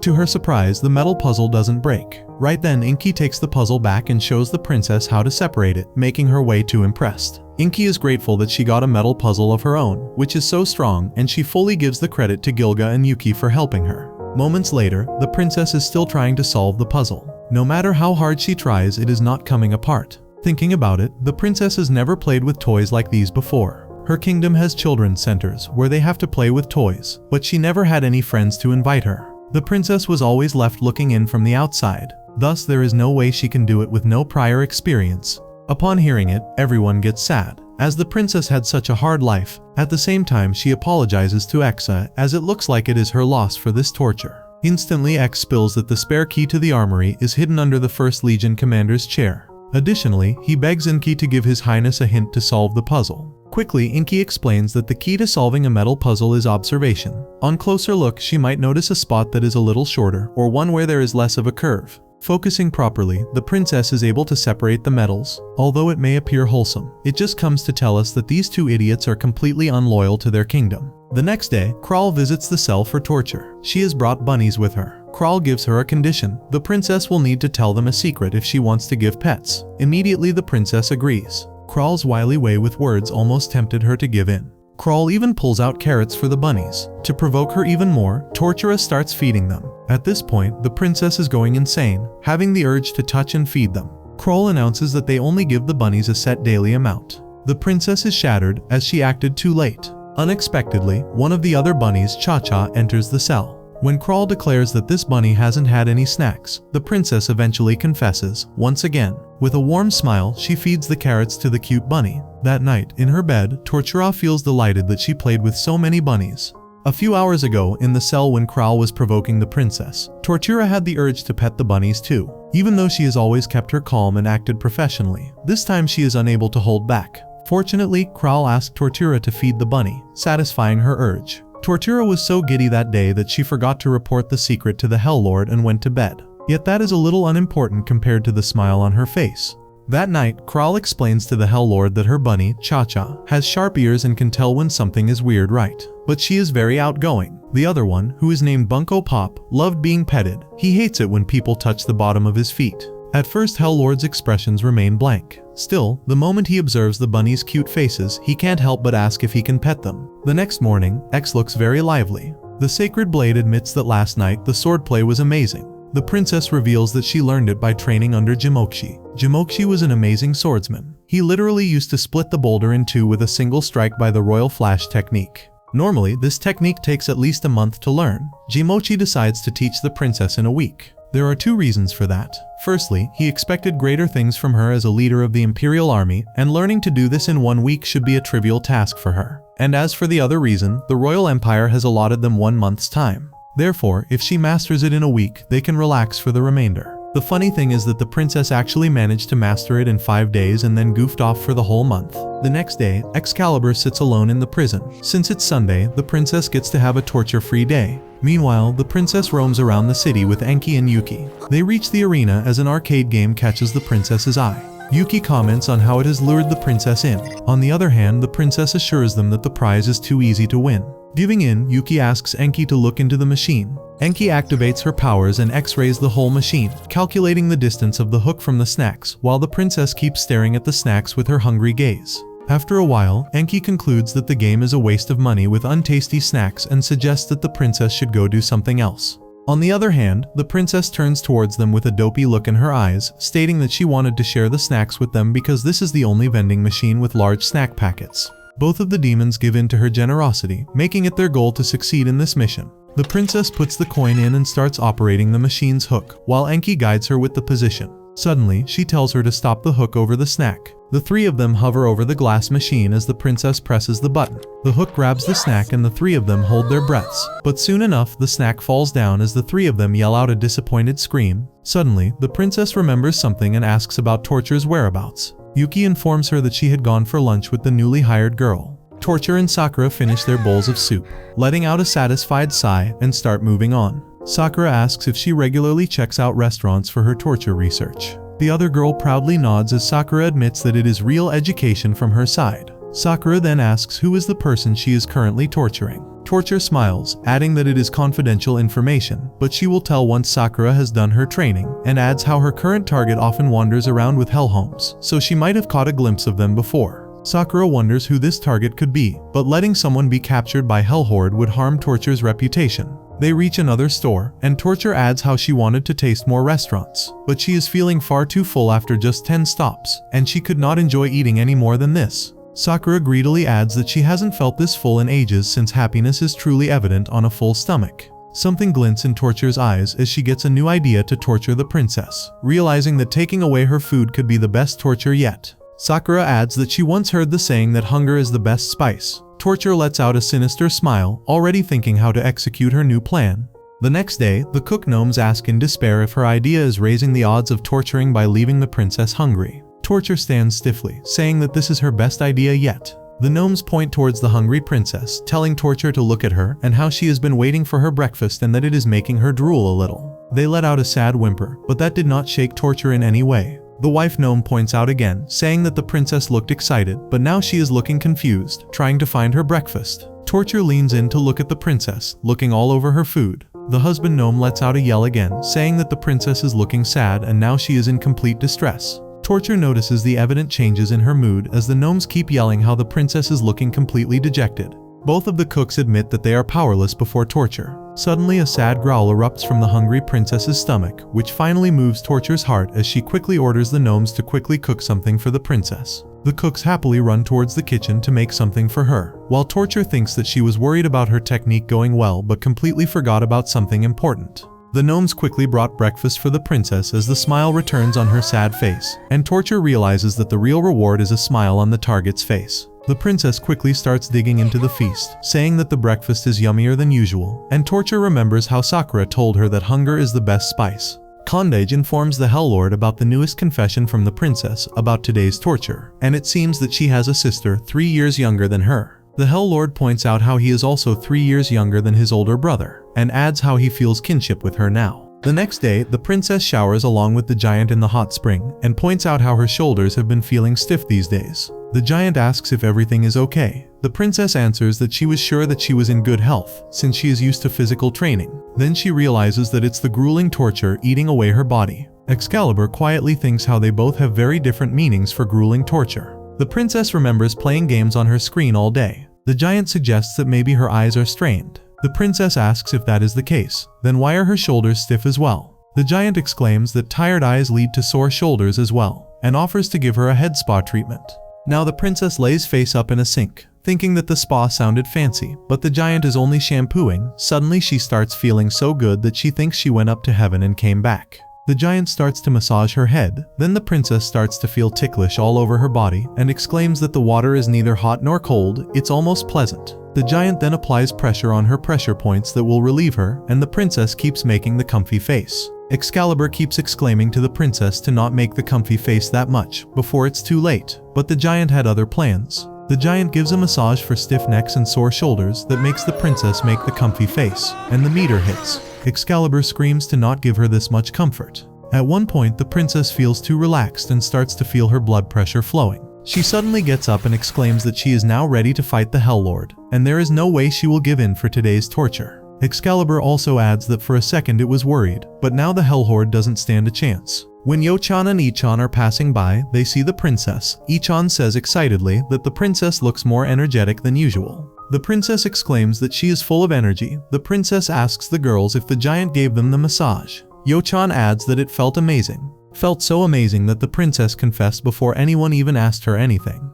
To her surprise, the metal puzzle doesn't break. Right then, Inky takes the puzzle back and shows the princess how to separate it, making her way too impressed. Inky is grateful that she got a metal puzzle of her own, which is so strong, and she fully gives the credit to Gilga and Yuki for helping her. Moments later, the princess is still trying to solve the puzzle. No matter how hard she tries, it is not coming apart. Thinking about it, the princess has never played with toys like these before. Her kingdom has children's centers where they have to play with toys, but she never had any friends to invite her. The princess was always left looking in from the outside. Thus, there is no way she can do it with no prior experience. Upon hearing it, everyone gets sad, as the princess had such a hard life. At the same time, she apologizes to Exa, as it looks like it is her loss for this torture. Instantly, X spills that the spare key to the armory is hidden under the 1st Legion commander's chair. Additionally, he begs Inky to give his highness a hint to solve the puzzle. Quickly, Inky explains that the key to solving a metal puzzle is observation. On closer look, she might notice a spot that is a little shorter, or one where there is less of a curve. Focusing properly, the princess is able to separate the metals. Although it may appear wholesome, it just comes to tell us that these two idiots are completely unloyal to their kingdom. The next day, Kral visits the cell for torture. She has brought bunnies with her. Kral gives her a condition. The princess will need to tell them a secret if she wants to give pets. Immediately the princess agrees. Kral's wily way with words almost tempted her to give in. Kral even pulls out carrots for the bunnies. To provoke her even more, Tortura starts feeding them. At this point, the princess is going insane, having the urge to touch and feed them. Kral announces that they only give the bunnies a set daily amount. The princess is shattered as she acted too late. Unexpectedly, one of the other bunnies, Cha-Cha, enters the cell. When Kral declares that this bunny hasn't had any snacks, the princess eventually confesses, once again. With a warm smile, she feeds the carrots to the cute bunny. That night, in her bed, Tortura feels delighted that she played with so many bunnies. A few hours ago, in the cell when Kral was provoking the princess, Tortura had the urge to pet the bunnies too. Even though she has always kept her calm and acted professionally, this time she is unable to hold back. Fortunately, Kral asked Tortura to feed the bunny, satisfying her urge. Tortura was so giddy that day that she forgot to report the secret to the Hell Lord and went to bed. Yet that is a little unimportant compared to the smile on her face. That night, Kral explains to the Hell Lord that her bunny, Cha-Cha, has sharp ears and can tell when something is weird right. But she is very outgoing. The other one, who is named Bunko Pop, loved being petted. He hates it when people touch the bottom of his feet. At first, Hell Lord's expressions remain blank. Still, the moment he observes the bunnies' cute faces, he can't help but ask if he can pet them. The next morning, X looks very lively. The Sacred Blade admits that last night the swordplay was amazing. The princess reveals that she learned it by training under Jimokshi. Jimokshi was an amazing swordsman. He literally used to split the boulder in two with a single strike by the Royal Flash technique. Normally, this technique takes at least a month to learn. Jimochi decides to teach the princess in a week. There are two reasons for that. Firstly, he expected greater things from her as a leader of the Imperial Army, and learning to do this in 1 week should be a trivial task for her. And as for the other reason, the Royal Empire has allotted them 1 month's time. Therefore, if she masters it in a week, they can relax for the remainder. The funny thing is that the princess actually managed to master it in 5 days and then goofed off for the whole month. The next day, Excalibur sits alone in the prison. Since it's Sunday, the princess gets to have a torture-free day. Meanwhile, the princess roams around the city with Enki and Yuki. They reach the arena as an arcade game catches the princess's eye. Yuki comments on how it has lured the princess in. On the other hand, the princess assures them that the prize is too easy to win. Giving in, Yuki asks Enki to look into the machine. Enki activates her powers and X-rays the whole machine, calculating the distance of the hook from the snacks, while the princess keeps staring at the snacks with her hungry gaze. After a while, Enki concludes that the game is a waste of money with untasty snacks and suggests that the princess should go do something else. On the other hand, the princess turns towards them with a dopey look in her eyes, stating that she wanted to share the snacks with them because this is the only vending machine with large snack packets. Both of the demons give in to her generosity, making it their goal to succeed in this mission. The princess puts the coin in and starts operating the machine's hook, while Enki guides her with the position. Suddenly, she tells her to stop the hook over the snack. The three of them hover over the glass machine as the princess presses the button. The hook grabs the snack and the three of them hold their breaths. But soon enough, the snack falls down as the three of them yell out a disappointed scream. Suddenly, the princess remembers something and asks about Torture's whereabouts. Yuki informs her that she had gone for lunch with the newly hired girl. Torture and Sakura finish their bowls of soup, letting out a satisfied sigh and start moving on. Sakura asks if she regularly checks out restaurants for her torture research. The other girl proudly nods as Sakura admits that it is real education from her side. Sakura then asks who is the person she is currently torturing. Torture smiles, adding that it is confidential information, but she will tell once Sakura has done her training, and adds how her current target often wanders around with hellhounds, so she might have caught a glimpse of them before. Sakura wonders who this target could be, but letting someone be captured by Hellhorde would harm Torture's reputation. They reach another store, and Torture adds how she wanted to taste more restaurants, but she is feeling far too full after just 10 stops, and she could not enjoy eating any more than this. Sakura greedily adds that she hasn't felt this full in ages since happiness is truly evident on a full stomach. Something glints in Torture's eyes as she gets a new idea to torture the princess, realizing that taking away her food could be the best torture yet. Sakura adds that she once heard the saying that hunger is the best spice. Torture lets out a sinister smile, already thinking how to execute her new plan. The next day, the cook gnomes ask in despair if her idea is raising the odds of torturing by leaving the princess hungry. Torture stands stiffly, saying that this is her best idea yet. The gnomes point towards the hungry princess, telling Torture to look at her and how she has been waiting for her breakfast and that it is making her drool a little. They let out a sad whimper, but that did not shake Torture in any way. The wife gnome points out again, saying that the princess looked excited, but now she is looking confused, trying to find her breakfast. Torture leans in to look at the princess, looking all over her food. The husband gnome lets out a yell again, saying that the princess is looking sad and now she is in complete distress. Torture notices the evident changes in her mood as the gnomes keep yelling how the princess is looking completely dejected. Both of the cooks admit that they are powerless before Torture. Suddenly a sad growl erupts from the hungry princess's stomach, which finally moves Torture's heart as she quickly orders the gnomes to quickly cook something for the princess. The cooks happily run towards the kitchen to make something for her, while Torture thinks that she was worried about her technique going well but completely forgot about something important. The gnomes quickly brought breakfast for the princess as the smile returns on her sad face, and Torture realizes that the real reward is a smile on the target's face. The princess quickly starts digging into the feast, saying that the breakfast is yummier than usual, and Torture remembers how Sakura told her that hunger is the best spice. Kandage informs the Hell Lord about the newest confession from the princess about today's torture, and it seems that she has a sister 3 years younger than her. The Hell Lord points out how he is also 3 years younger than his older brother, and adds how he feels kinship with her now. The next day, the princess showers along with the giant in the hot spring, and points out how her shoulders have been feeling stiff these days. The giant asks if everything is okay. The princess answers that she was sure that she was in good health, since she is used to physical training. Then she realizes that it's the grueling torture eating away her body. Excalibur quietly thinks how they both have very different meanings for grueling torture. The princess remembers playing games on her screen all day. The giant suggests that maybe her eyes are strained. The princess asks if that is the case, then why are her shoulders stiff as well? The giant exclaims that tired eyes lead to sore shoulders as well, and offers to give her a head spa treatment. Now the princess lays face up in a sink, thinking that the spa sounded fancy, but the giant is only shampooing. Suddenly she starts feeling so good that she thinks she went up to heaven and came back. The giant starts to massage her head, then the princess starts to feel ticklish all over her body and exclaims that the water is neither hot nor cold, it's almost pleasant. The giant then applies pressure on her pressure points that will relieve her, and the princess keeps making the comfy face. Excalibur keeps exclaiming to the princess to not make the comfy face that much, before it's too late, but the giant had other plans. The giant gives a massage for stiff necks and sore shoulders that makes the princess make the comfy face, and the meter hits. Excalibur screams to not give her this much comfort. At one point the princess feels too relaxed and starts to feel her blood pressure flowing. She suddenly gets up and exclaims that she is now ready to fight the Hell Lord, and there is no way she will give in for today's torture. Excalibur also adds that for a second it was worried, but now the Hell Horde doesn't stand a chance. When Yo-chan and I-chan are passing by, they see the princess. I-chan says excitedly that the princess looks more energetic than usual. The princess exclaims that she is full of energy. The princess asks the girls if the giant gave them the massage. Yo-chan adds that it felt amazing. Felt so amazing that the princess confessed before anyone even asked her anything.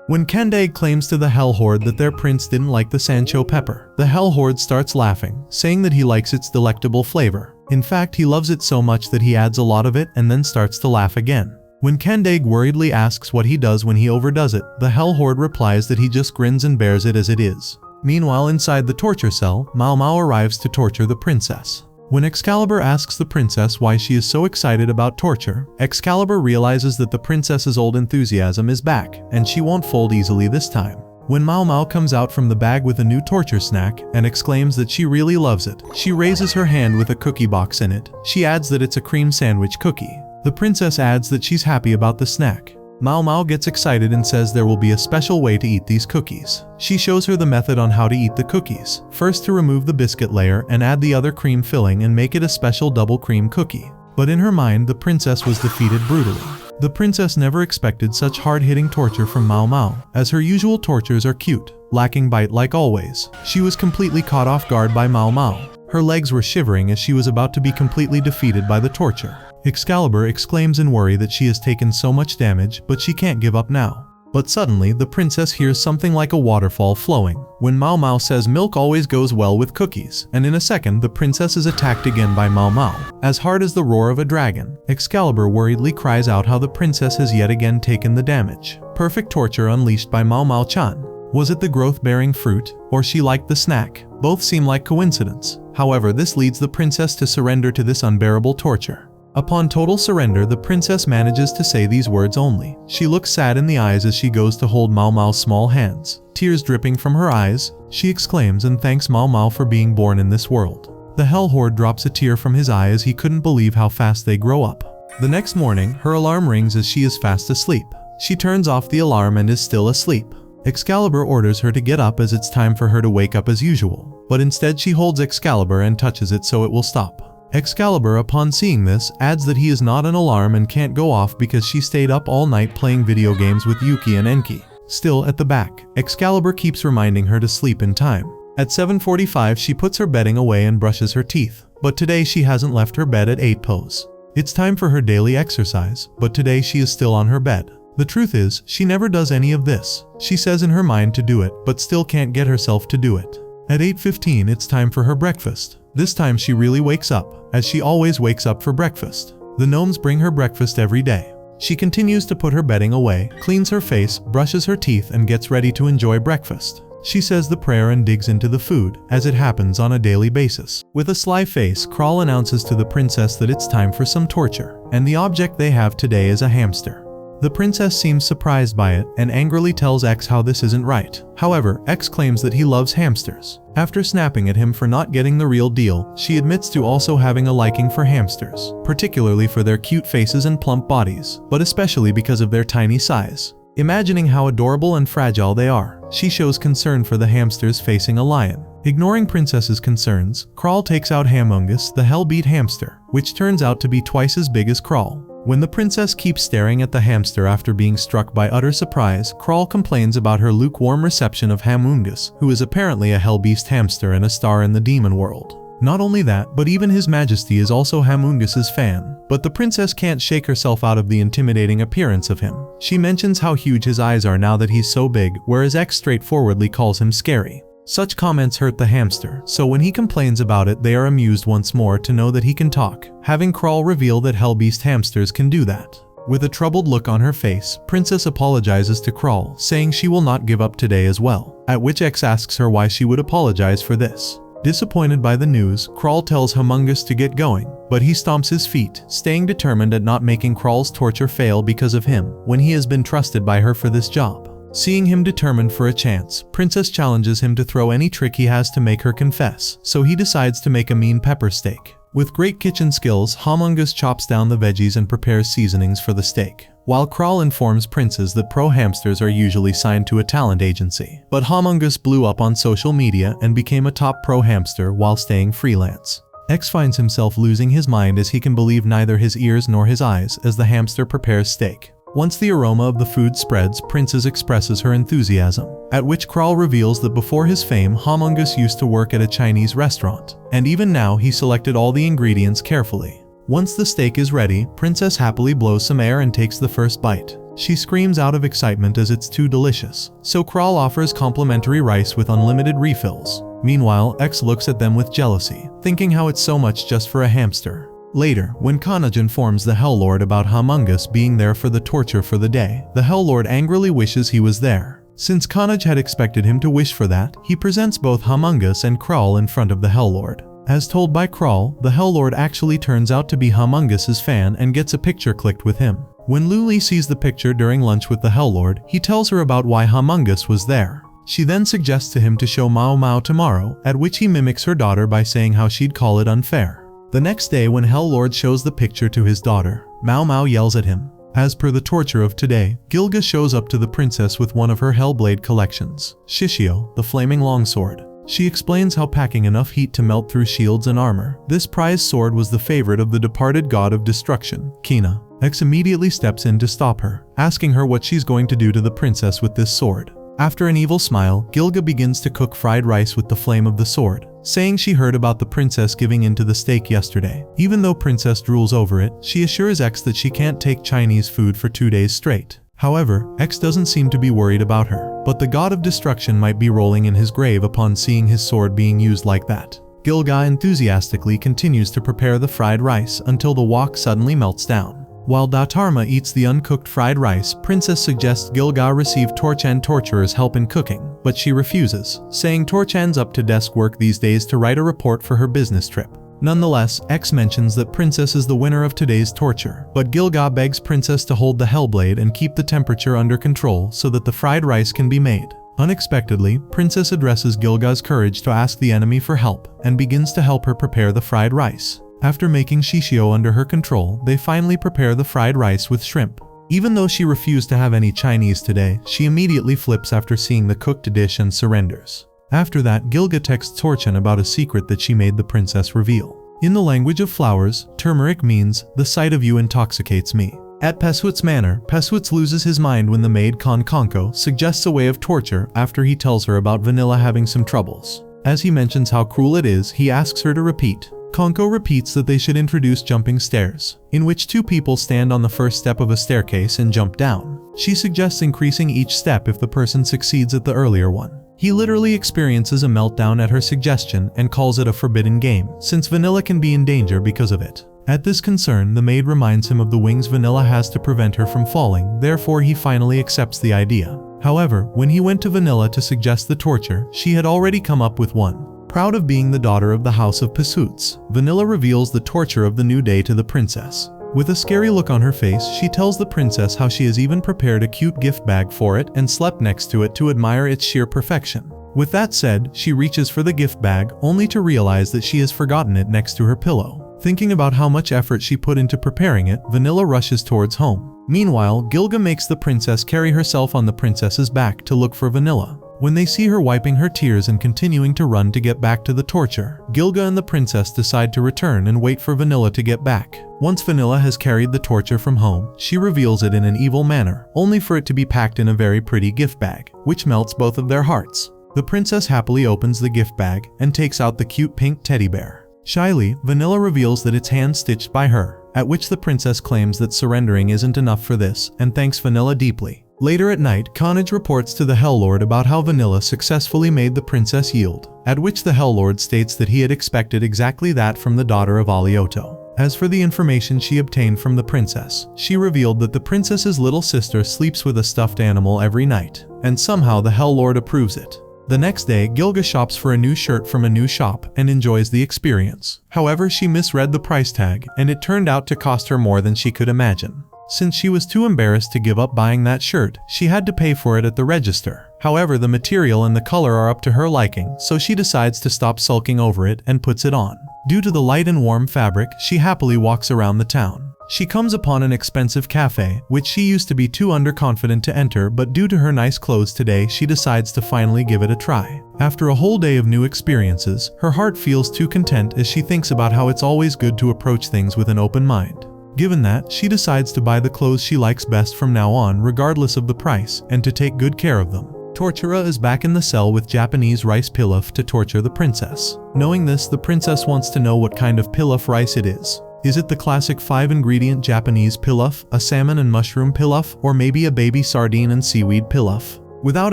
When Kandage claims to the Hell Horde that their prince didn't like the Sancho pepper, the Hell Horde starts laughing, saying that he likes its delectable flavor. In fact, he loves it so much that he adds a lot of it and then starts to laugh again. When Kandage worriedly asks what he does when he overdoes it, the Hell Horde replies that he just grins and bears it as it is. Meanwhile, inside the torture cell, Mao Mao arrives to torture the princess. When Excalibur asks the princess why she is so excited about torture, Excalibur realizes that the princess's old enthusiasm is back, and she won't fold easily this time. When Mao Mao comes out from the bag with a new torture snack and exclaims that she really loves it, she raises her hand with a cookie box in it. She adds that it's a cream sandwich cookie. The princess adds that she's happy about the snack. Mao Mao gets excited and says there will be a special way to eat these cookies. She shows her the method on how to eat the cookies. First, to remove the biscuit layer and add the other cream filling and make it a special double cream cookie. But in her mind, the princess was defeated brutally. The princess never expected such hard-hitting torture from Mao Mao, as her usual tortures are cute, lacking bite like always. She was completely caught off guard by Mao Mao. Her legs were shivering as she was about to be completely defeated by the torture. Excalibur exclaims in worry that she has taken so much damage, but she can't give up now. But suddenly, the princess hears something like a waterfall flowing. When Mao Mao says milk always goes well with cookies, and in a second the princess is attacked again by Mao Mao, as hard as the roar of a dragon. Excalibur worriedly cries out how the princess has yet again taken the damage. Perfect torture unleashed by Mao Mao-chan. Was it the growth-bearing fruit, or she liked the snack? Both seem like coincidence. However, this leads the princess to surrender to this unbearable torture. Upon total surrender, the princess manages to say these words only. She looks sad in the eyes as she goes to hold Mao Mao's small hands. Tears dripping from her eyes, she exclaims and thanks Mao Mao for being born in this world. The Hell Horde drops a tear from his eye as he couldn't believe how fast they grow up. The next morning, her alarm rings as she is fast asleep. She turns off the alarm and is still asleep. Excalibur orders her to get up as it's time for her to wake up as usual, but instead she holds Excalibur and touches it so it will stop. Excalibur, upon seeing this, adds that he is not an alarm and can't go off because she stayed up all night playing video games with Yuki and Enki. Still at the back, Excalibur keeps reminding her to sleep in time. At 7:45 she puts her bedding away and brushes her teeth, but today she hasn't left her bed at 8 pose. It's time for her daily exercise, but today she is still on her bed. The truth is, she never does any of this. She says in her mind to do it, but still can't get herself to do it. At 8:15 it's time for her breakfast. This time she really wakes up, as she always wakes up for breakfast. The gnomes bring her breakfast every day. She continues to put her bedding away, cleans her face, brushes her teeth and gets ready to enjoy breakfast. She says the prayer and digs into the food, as it happens on a daily basis. With a sly face, Kral announces to the princess that it's time for some torture, and the object they have today is a hamster. The princess seems surprised by it and angrily tells X how this isn't right. However, X claims that he loves hamsters. After snapping at him for not getting the real deal, she admits to also having a liking for hamsters, particularly for their cute faces and plump bodies, but especially because of their tiny size. Imagining how adorable and fragile they are, she shows concern for the hamsters facing a lion. Ignoring Princess's concerns, Kral takes out Hamungus, the hell-beat hamster, which turns out to be twice as big as Kral. When the princess keeps staring at the hamster after being struck by utter surprise, Kral complains about her lukewarm reception of Hamungus, who is apparently a hellbeast hamster and a star in the demon world. Not only that, but even His Majesty is also Hamungus's fan. But the princess can't shake herself out of the intimidating appearance of him. She mentions how huge his eyes are now that he's so big, whereas X straightforwardly calls him scary. Such comments hurt the hamster, so when he complains about it they are amused once more to know that he can talk, having Kral reveal that hellbeast hamsters can do that. With a troubled look on her face, Princess apologizes to Kral, saying she will not give up today as well, at which X asks her why she would apologize for this. Disappointed by the news, Kral tells Hamungus to get going, but he stomps his feet, staying determined at not making Kral's torture fail because of him, when he has been trusted by her for this job. Seeing him determined for a chance, Princess challenges him to throw any trick he has to make her confess, so he decides to make a mean pepper steak. With great kitchen skills, Hamungus chops down the veggies and prepares seasonings for the steak, while Kral informs Princess that pro hamsters are usually signed to a talent agency. But Hamungus blew up on social media and became a top pro hamster while staying freelance. X finds himself losing his mind as he can believe neither his ears nor his eyes as the hamster prepares steak. Once the aroma of the food spreads, Princess expresses her enthusiasm, at which Kral reveals that before his fame, Hamungus used to work at a Chinese restaurant, and even now he selected all the ingredients carefully. Once the steak is ready, Princess happily blows some air and takes the first bite. She screams out of excitement as it's too delicious, so Kral offers complimentary rice with unlimited refills. Meanwhile, X looks at them with jealousy, thinking how it's so much just for a hamster. Later, when Kanaj informs the Hell Lord about Hamungus being there for the torture for the day, the Hell Lord angrily wishes he was there. Since Kanaj had expected him to wish for that, he presents both Hamungus and Kral in front of the Hell Lord. As told by Kral, the Hell Lord actually turns out to be Hamungus's fan and gets a picture clicked with him. When Luli sees the picture during lunch with the Hell Lord, he tells her about why Hamungus was there. She then suggests to him to show Mao Mao tomorrow, at which he mimics her daughter by saying how she'd call it unfair. The next day when Hell Lord shows the picture to his daughter, Mao Mao yells at him. As per the torture of today, Gilga shows up to the princess with one of her Hellblade collections, Shishio, the flaming longsword. She explains how packing enough heat to melt through shields and armor, this prized sword was the favorite of the departed god of destruction, Kina. X immediately steps in to stop her, asking her what she's going to do to the princess with this sword. After an evil smile, Gilga begins to cook fried rice with the flame of the sword, saying she heard about the princess giving in to the steak yesterday. Even though Princess drools over it, she assures X that she can't take Chinese food for 2 days straight. However, X doesn't seem to be worried about her, but the god of destruction might be rolling in his grave upon seeing his sword being used like that. Gilga enthusiastically continues to prepare the fried rice until the wok suddenly melts down. While Datarma eats the uncooked fried rice, Princess suggests Gilga receive Torchan torturer's help in cooking, but she refuses, saying Torchan's up to desk work these days to write a report for her business trip. Nonetheless, X mentions that Princess is the winner of today's torture, but Gilga begs Princess to hold the Hellblade and keep the temperature under control so that the fried rice can be made. Unexpectedly, Princess addresses Gilga's courage to ask the enemy for help, and begins to help her prepare the fried rice. After making Shishio under her control, they finally prepare the fried rice with shrimp. Even though she refused to have any Chinese today, she immediately flips after seeing the cooked dish and surrenders. After that, Gilga texts Torchen about a secret that she made the princess reveal. In the language of flowers, turmeric means, "The sight of you intoxicates me." At Peswit's manor, Peswitz loses his mind when the maid Konko suggests a way of torture after he tells her about Vanilla having some troubles. As he mentions how cruel it is, he asks her to repeat. Konko repeats that they should introduce jumping stairs, in which two people stand on the first step of a staircase and jump down. She suggests increasing each step if the person succeeds at the earlier one. He literally experiences a meltdown at her suggestion and calls it a forbidden game, since Vanilla can be in danger because of it. At this concern, the maid reminds him of the wings Vanilla has to prevent her from falling, therefore he finally accepts the idea. However, when he went to Vanilla to suggest the torture, she had already come up with one. Proud of being the daughter of the House of Pesutz, Vanilla reveals the torture of the new day to the princess. With a scary look on her face, she tells the princess how she has even prepared a cute gift bag for it and slept next to it to admire its sheer perfection. With that said, she reaches for the gift bag, only to realize that she has forgotten it next to her pillow. Thinking about how much effort she put into preparing it, Vanilla rushes towards home. Meanwhile, Gilga makes the princess carry herself on the princess's back to look for Vanilla. When they see her wiping her tears and continuing to run to get back to the torture, Gilga and the princess decide to return and wait for Vanilla to get back. Once Vanilla has carried the torture from home, she reveals it in an evil manner, only for it to be packed in a very pretty gift bag, which melts both of their hearts. The princess happily opens the gift bag and takes out the cute pink teddy bear. Shyly, Vanilla reveals that it's hand-stitched by her, at which the princess claims that surrendering isn't enough for this and thanks Vanilla deeply. Later at night, Carnage reports to the Hell-Lord about how Vanilla successfully made the princess yield, at which the Hell-Lord states that he had expected exactly that from the daughter of Alioto. As for the information she obtained from the princess, she revealed that the princess's little sister sleeps with a stuffed animal every night, and somehow the Hell-Lord approves it. The next day, Gilga shops for a new shirt from a new shop and enjoys the experience. However, she misread the price tag, and it turned out to cost her more than she could imagine. Since she was too embarrassed to give up buying that shirt, she had to pay for it at the register. However, the material and the color are up to her liking, so she decides to stop sulking over it and puts it on. Due to the light and warm fabric, she happily walks around the town. She comes upon an expensive cafe, which she used to be too underconfident to enter, but due to her nice clothes today, she decides to finally give it a try. After a whole day of new experiences, her heart feels too content as she thinks about how it's always good to approach things with an open mind. Given that, she decides to buy the clothes she likes best from now on regardless of the price, and to take good care of them. Tortura is back in the cell with Japanese rice pilaf to torture the princess. Knowing this, the princess wants to know what kind of pilaf rice it is. Is it the classic 5-ingredient Japanese pilaf, a salmon and mushroom pilaf, or maybe a baby sardine and seaweed pilaf? Without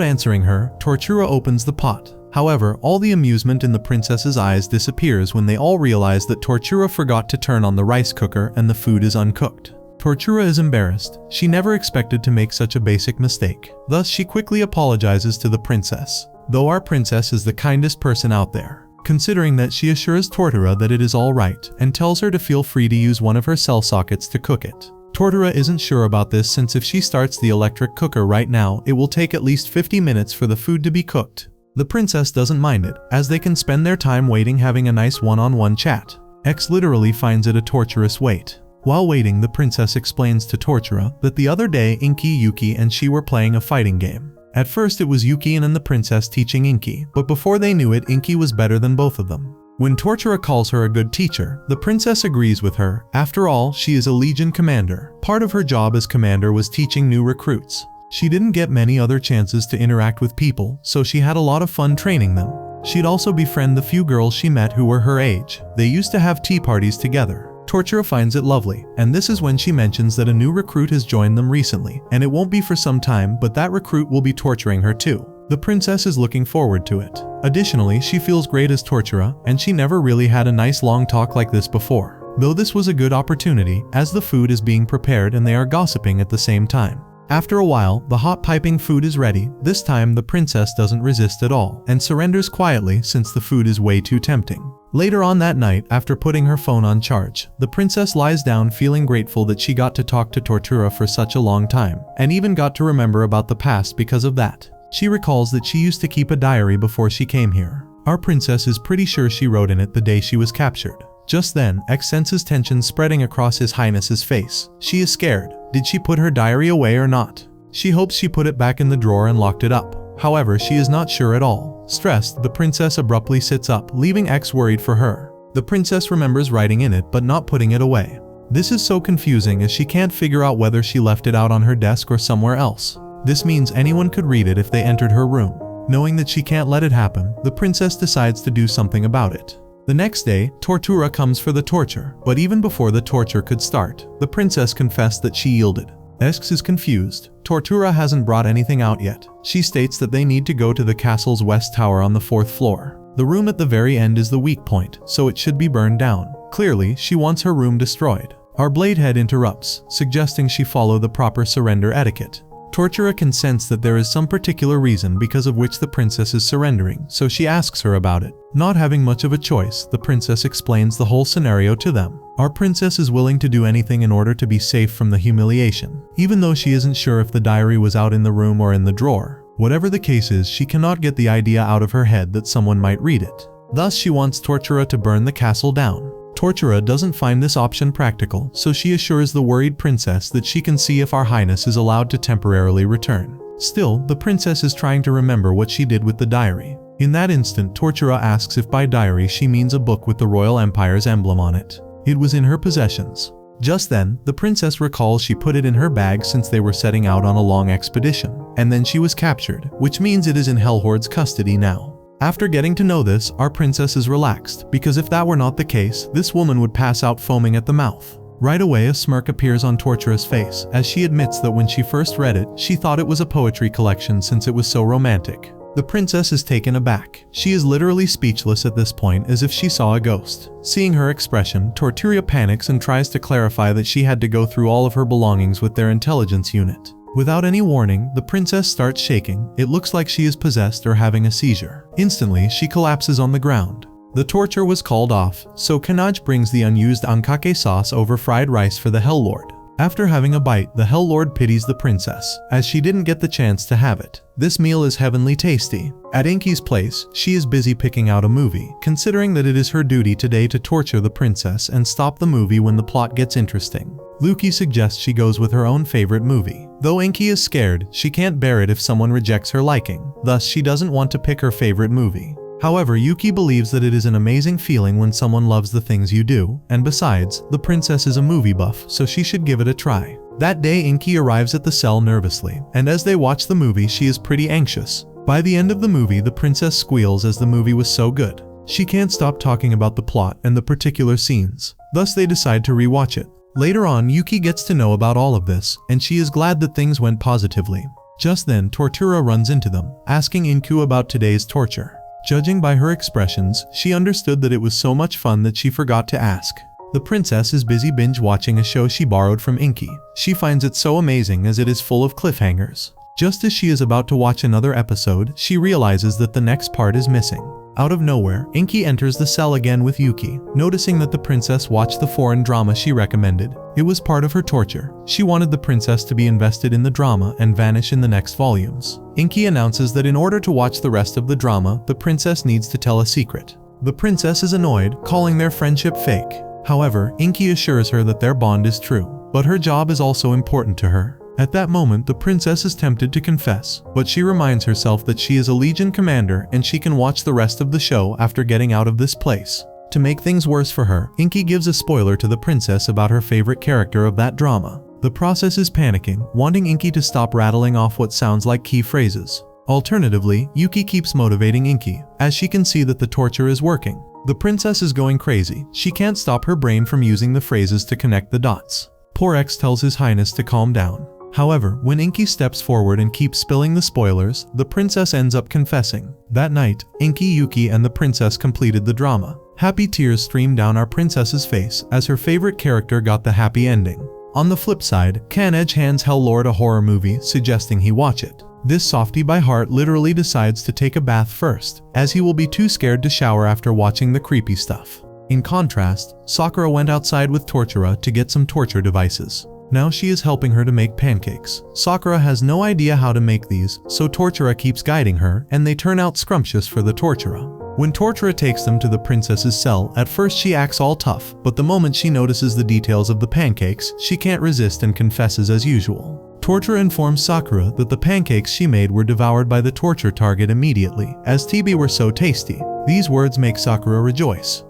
answering her, Tortura opens the pot. However, all the amusement in the princess's eyes disappears when they all realize that Tortura forgot to turn on the rice cooker and the food is uncooked. Tortura is embarrassed. She never expected to make such a basic mistake. Thus, she quickly apologizes to the princess. Though our princess is the kindest person out there, considering that she assures Tortura that it is all right and tells her to feel free to use one of her cell sockets to cook it. Tortura isn't sure about this since if she starts the electric cooker right now, it will take at least 50 minutes for the food to be cooked. The princess doesn't mind it, as they can spend their time waiting having a nice one-on-one chat. X literally finds it a torturous wait. While waiting, the princess explains to Tortura that the other day Inky, Yuki, and she were playing a fighting game. At first it was Yuki and the princess teaching Inky, but before they knew it, Inky was better than both of them. When Tortura calls her a good teacher, the princess agrees with her. After all, she is a Legion commander. Part of her job as commander was teaching new recruits. She didn't get many other chances to interact with people, so she had a lot of fun training them. She'd also befriend the few girls she met who were her age. They used to have tea parties together. Tortura finds it lovely, and this is when she mentions that a new recruit has joined them recently, and it won't be for some time, but that recruit will be torturing her too. The princess is looking forward to it. Additionally, she feels great as Tortura, and she never really had a nice long talk like this before. Though this was a good opportunity, as the food is being prepared and they are gossiping at the same time. After a while, the hot piping food is ready. This time, the princess doesn't resist at all, and surrenders quietly since the food is way too tempting. Later on that night, after putting her phone on charge, the princess lies down feeling grateful that she got to talk to Tortura for such a long time, and even got to remember about the past because of that. She recalls that she used to keep a diary before she came here. Our princess is pretty sure she wrote in it the day she was captured. Just then, X senses tension spreading across His Highness's face. She is scared. Did she put her diary away or not? She hopes she put it back in the drawer and locked it up. However, she is not sure at all. Stressed, the princess abruptly sits up, leaving X worried for her. The princess remembers writing in it but not putting it away. This is so confusing as she can't figure out whether she left it out on her desk or somewhere else. This means anyone could read it if they entered her room. Knowing that she can't let it happen, the princess decides to do something about it. The next day, Tortura comes for the torture, but even before the torture could start, the princess confessed that she yielded. X is confused. Tortura hasn't brought anything out yet. She states that they need to go to the castle's west tower on the 4th floor. The room at the very end is the weak point, so it should be burned down. Clearly, she wants her room destroyed. Our Bladehead interrupts, suggesting she follow the proper surrender etiquette. Tortura can sense that there is some particular reason because of which the princess is surrendering, so she asks her about it. Not having much of a choice, the princess explains the whole scenario to them. Our princess is willing to do anything in order to be safe from the humiliation, even though she isn't sure if the diary was out in the room or in the drawer. Whatever the case is, she cannot get the idea out of her head that someone might read it. Thus, she wants Tortura to burn the castle down. Tortura doesn't find this option practical, so she assures the worried princess that she can see if Our Highness is allowed to temporarily return. Still, the princess is trying to remember what she did with the diary. In that instant, Tortura asks if by diary she means a book with the Royal Empire's emblem on it. It was in her possessions. Just then, the princess recalls she put it in her bag since they were setting out on a long expedition, and then she was captured, which means it is in Hellhorde's custody now. After getting to know this, our princess is relaxed, because if that were not the case, this woman would pass out foaming at the mouth. Right away, a smirk appears on Tortura's face, as she admits that when she first read it, she thought it was a poetry collection since it was so romantic. The princess is taken aback. She is literally speechless at this point, as if she saw a ghost. Seeing her expression, Tortura panics and tries to clarify that she had to go through all of her belongings with their intelligence unit. Without any warning, the princess starts shaking. It looks like she is possessed or having a seizure. Instantly, she collapses on the ground. The torture was called off, so Kanaj brings the unused ankake sauce over fried rice for the Hell Lord. After having a bite, the Hell Lord pities the princess, as she didn't get the chance to have it. This meal is heavenly tasty. At Inky's place, she is busy picking out a movie, considering that it is her duty today to torture the princess and stop the movie when the plot gets interesting. Luki suggests she goes with her own favorite movie. Though Inky is scared, she can't bear it if someone rejects her liking, thus she doesn't want to pick her favorite movie. However, Yuki believes that it is an amazing feeling when someone loves the things you do, and besides, the princess is a movie buff, so she should give it a try. That day, Inky arrives at the cell nervously, and as they watch the movie, she is pretty anxious. By the end of the movie, the princess squeals as the movie was so good. She can't stop talking about the plot and the particular scenes, thus they decide to rewatch it. Later on, Yuki gets to know about all of this, and she is glad that things went positively. Just then, Tortura runs into them, asking Inku about today's torture. Judging by her expressions, she understood that it was so much fun that she forgot to ask. The princess is busy binge-watching a show she borrowed from Inky. She finds it so amazing as it is full of cliffhangers. Just as she is about to watch another episode, she realizes that the next part is missing. Out of nowhere, Inky enters the cell again with Yuki, noticing that the princess watched the foreign drama she recommended. It was part of her torture. She wanted the princess to be invested in the drama and vanish in the next volumes. Inky announces that in order to watch the rest of the drama, the princess needs to tell a secret. The princess is annoyed, calling their friendship fake. However, Inky assures her that their bond is true, but her job is also important to her. At that moment, the princess is tempted to confess, but she reminds herself that she is a Legion commander and she can watch the rest of the show after getting out of this place. To make things worse for her, Inky gives a spoiler to the princess about her favorite character of that drama. The process is panicking, wanting Inky to stop rattling off what sounds like key phrases. Alternatively, Yuki keeps motivating Inky, as she can see that the torture is working. The princess is going crazy. She can't stop her brain from using the phrases to connect the dots. Poor X tells His Highness to calm down. However, when Inky steps forward and keeps spilling the spoilers, the princess ends up confessing. That night, Inky, Yuki, and the princess completed the drama. Happy tears streamed down our princess's face as her favorite character got the happy ending. On the flip side, Kanej hands Hell Lord a horror movie, suggesting he watch it. This softie by heart literally decides to take a bath first, as he will be too scared to shower after watching the creepy stuff. In contrast, Sakura went outside with Tortura to get some torture devices. Now she is helping her to make pancakes. Sakura has no idea how to make these, so Tortura keeps guiding her, and they turn out scrumptious for the Tortura. When Tortura takes them to the princess's cell, at first she acts all tough, but the moment she notices the details of the pancakes, she can't resist and confesses as usual. Tortura informs Sakura that the pancakes she made were devoured by the torture target immediately, as TB were so tasty. These words make Sakura rejoice.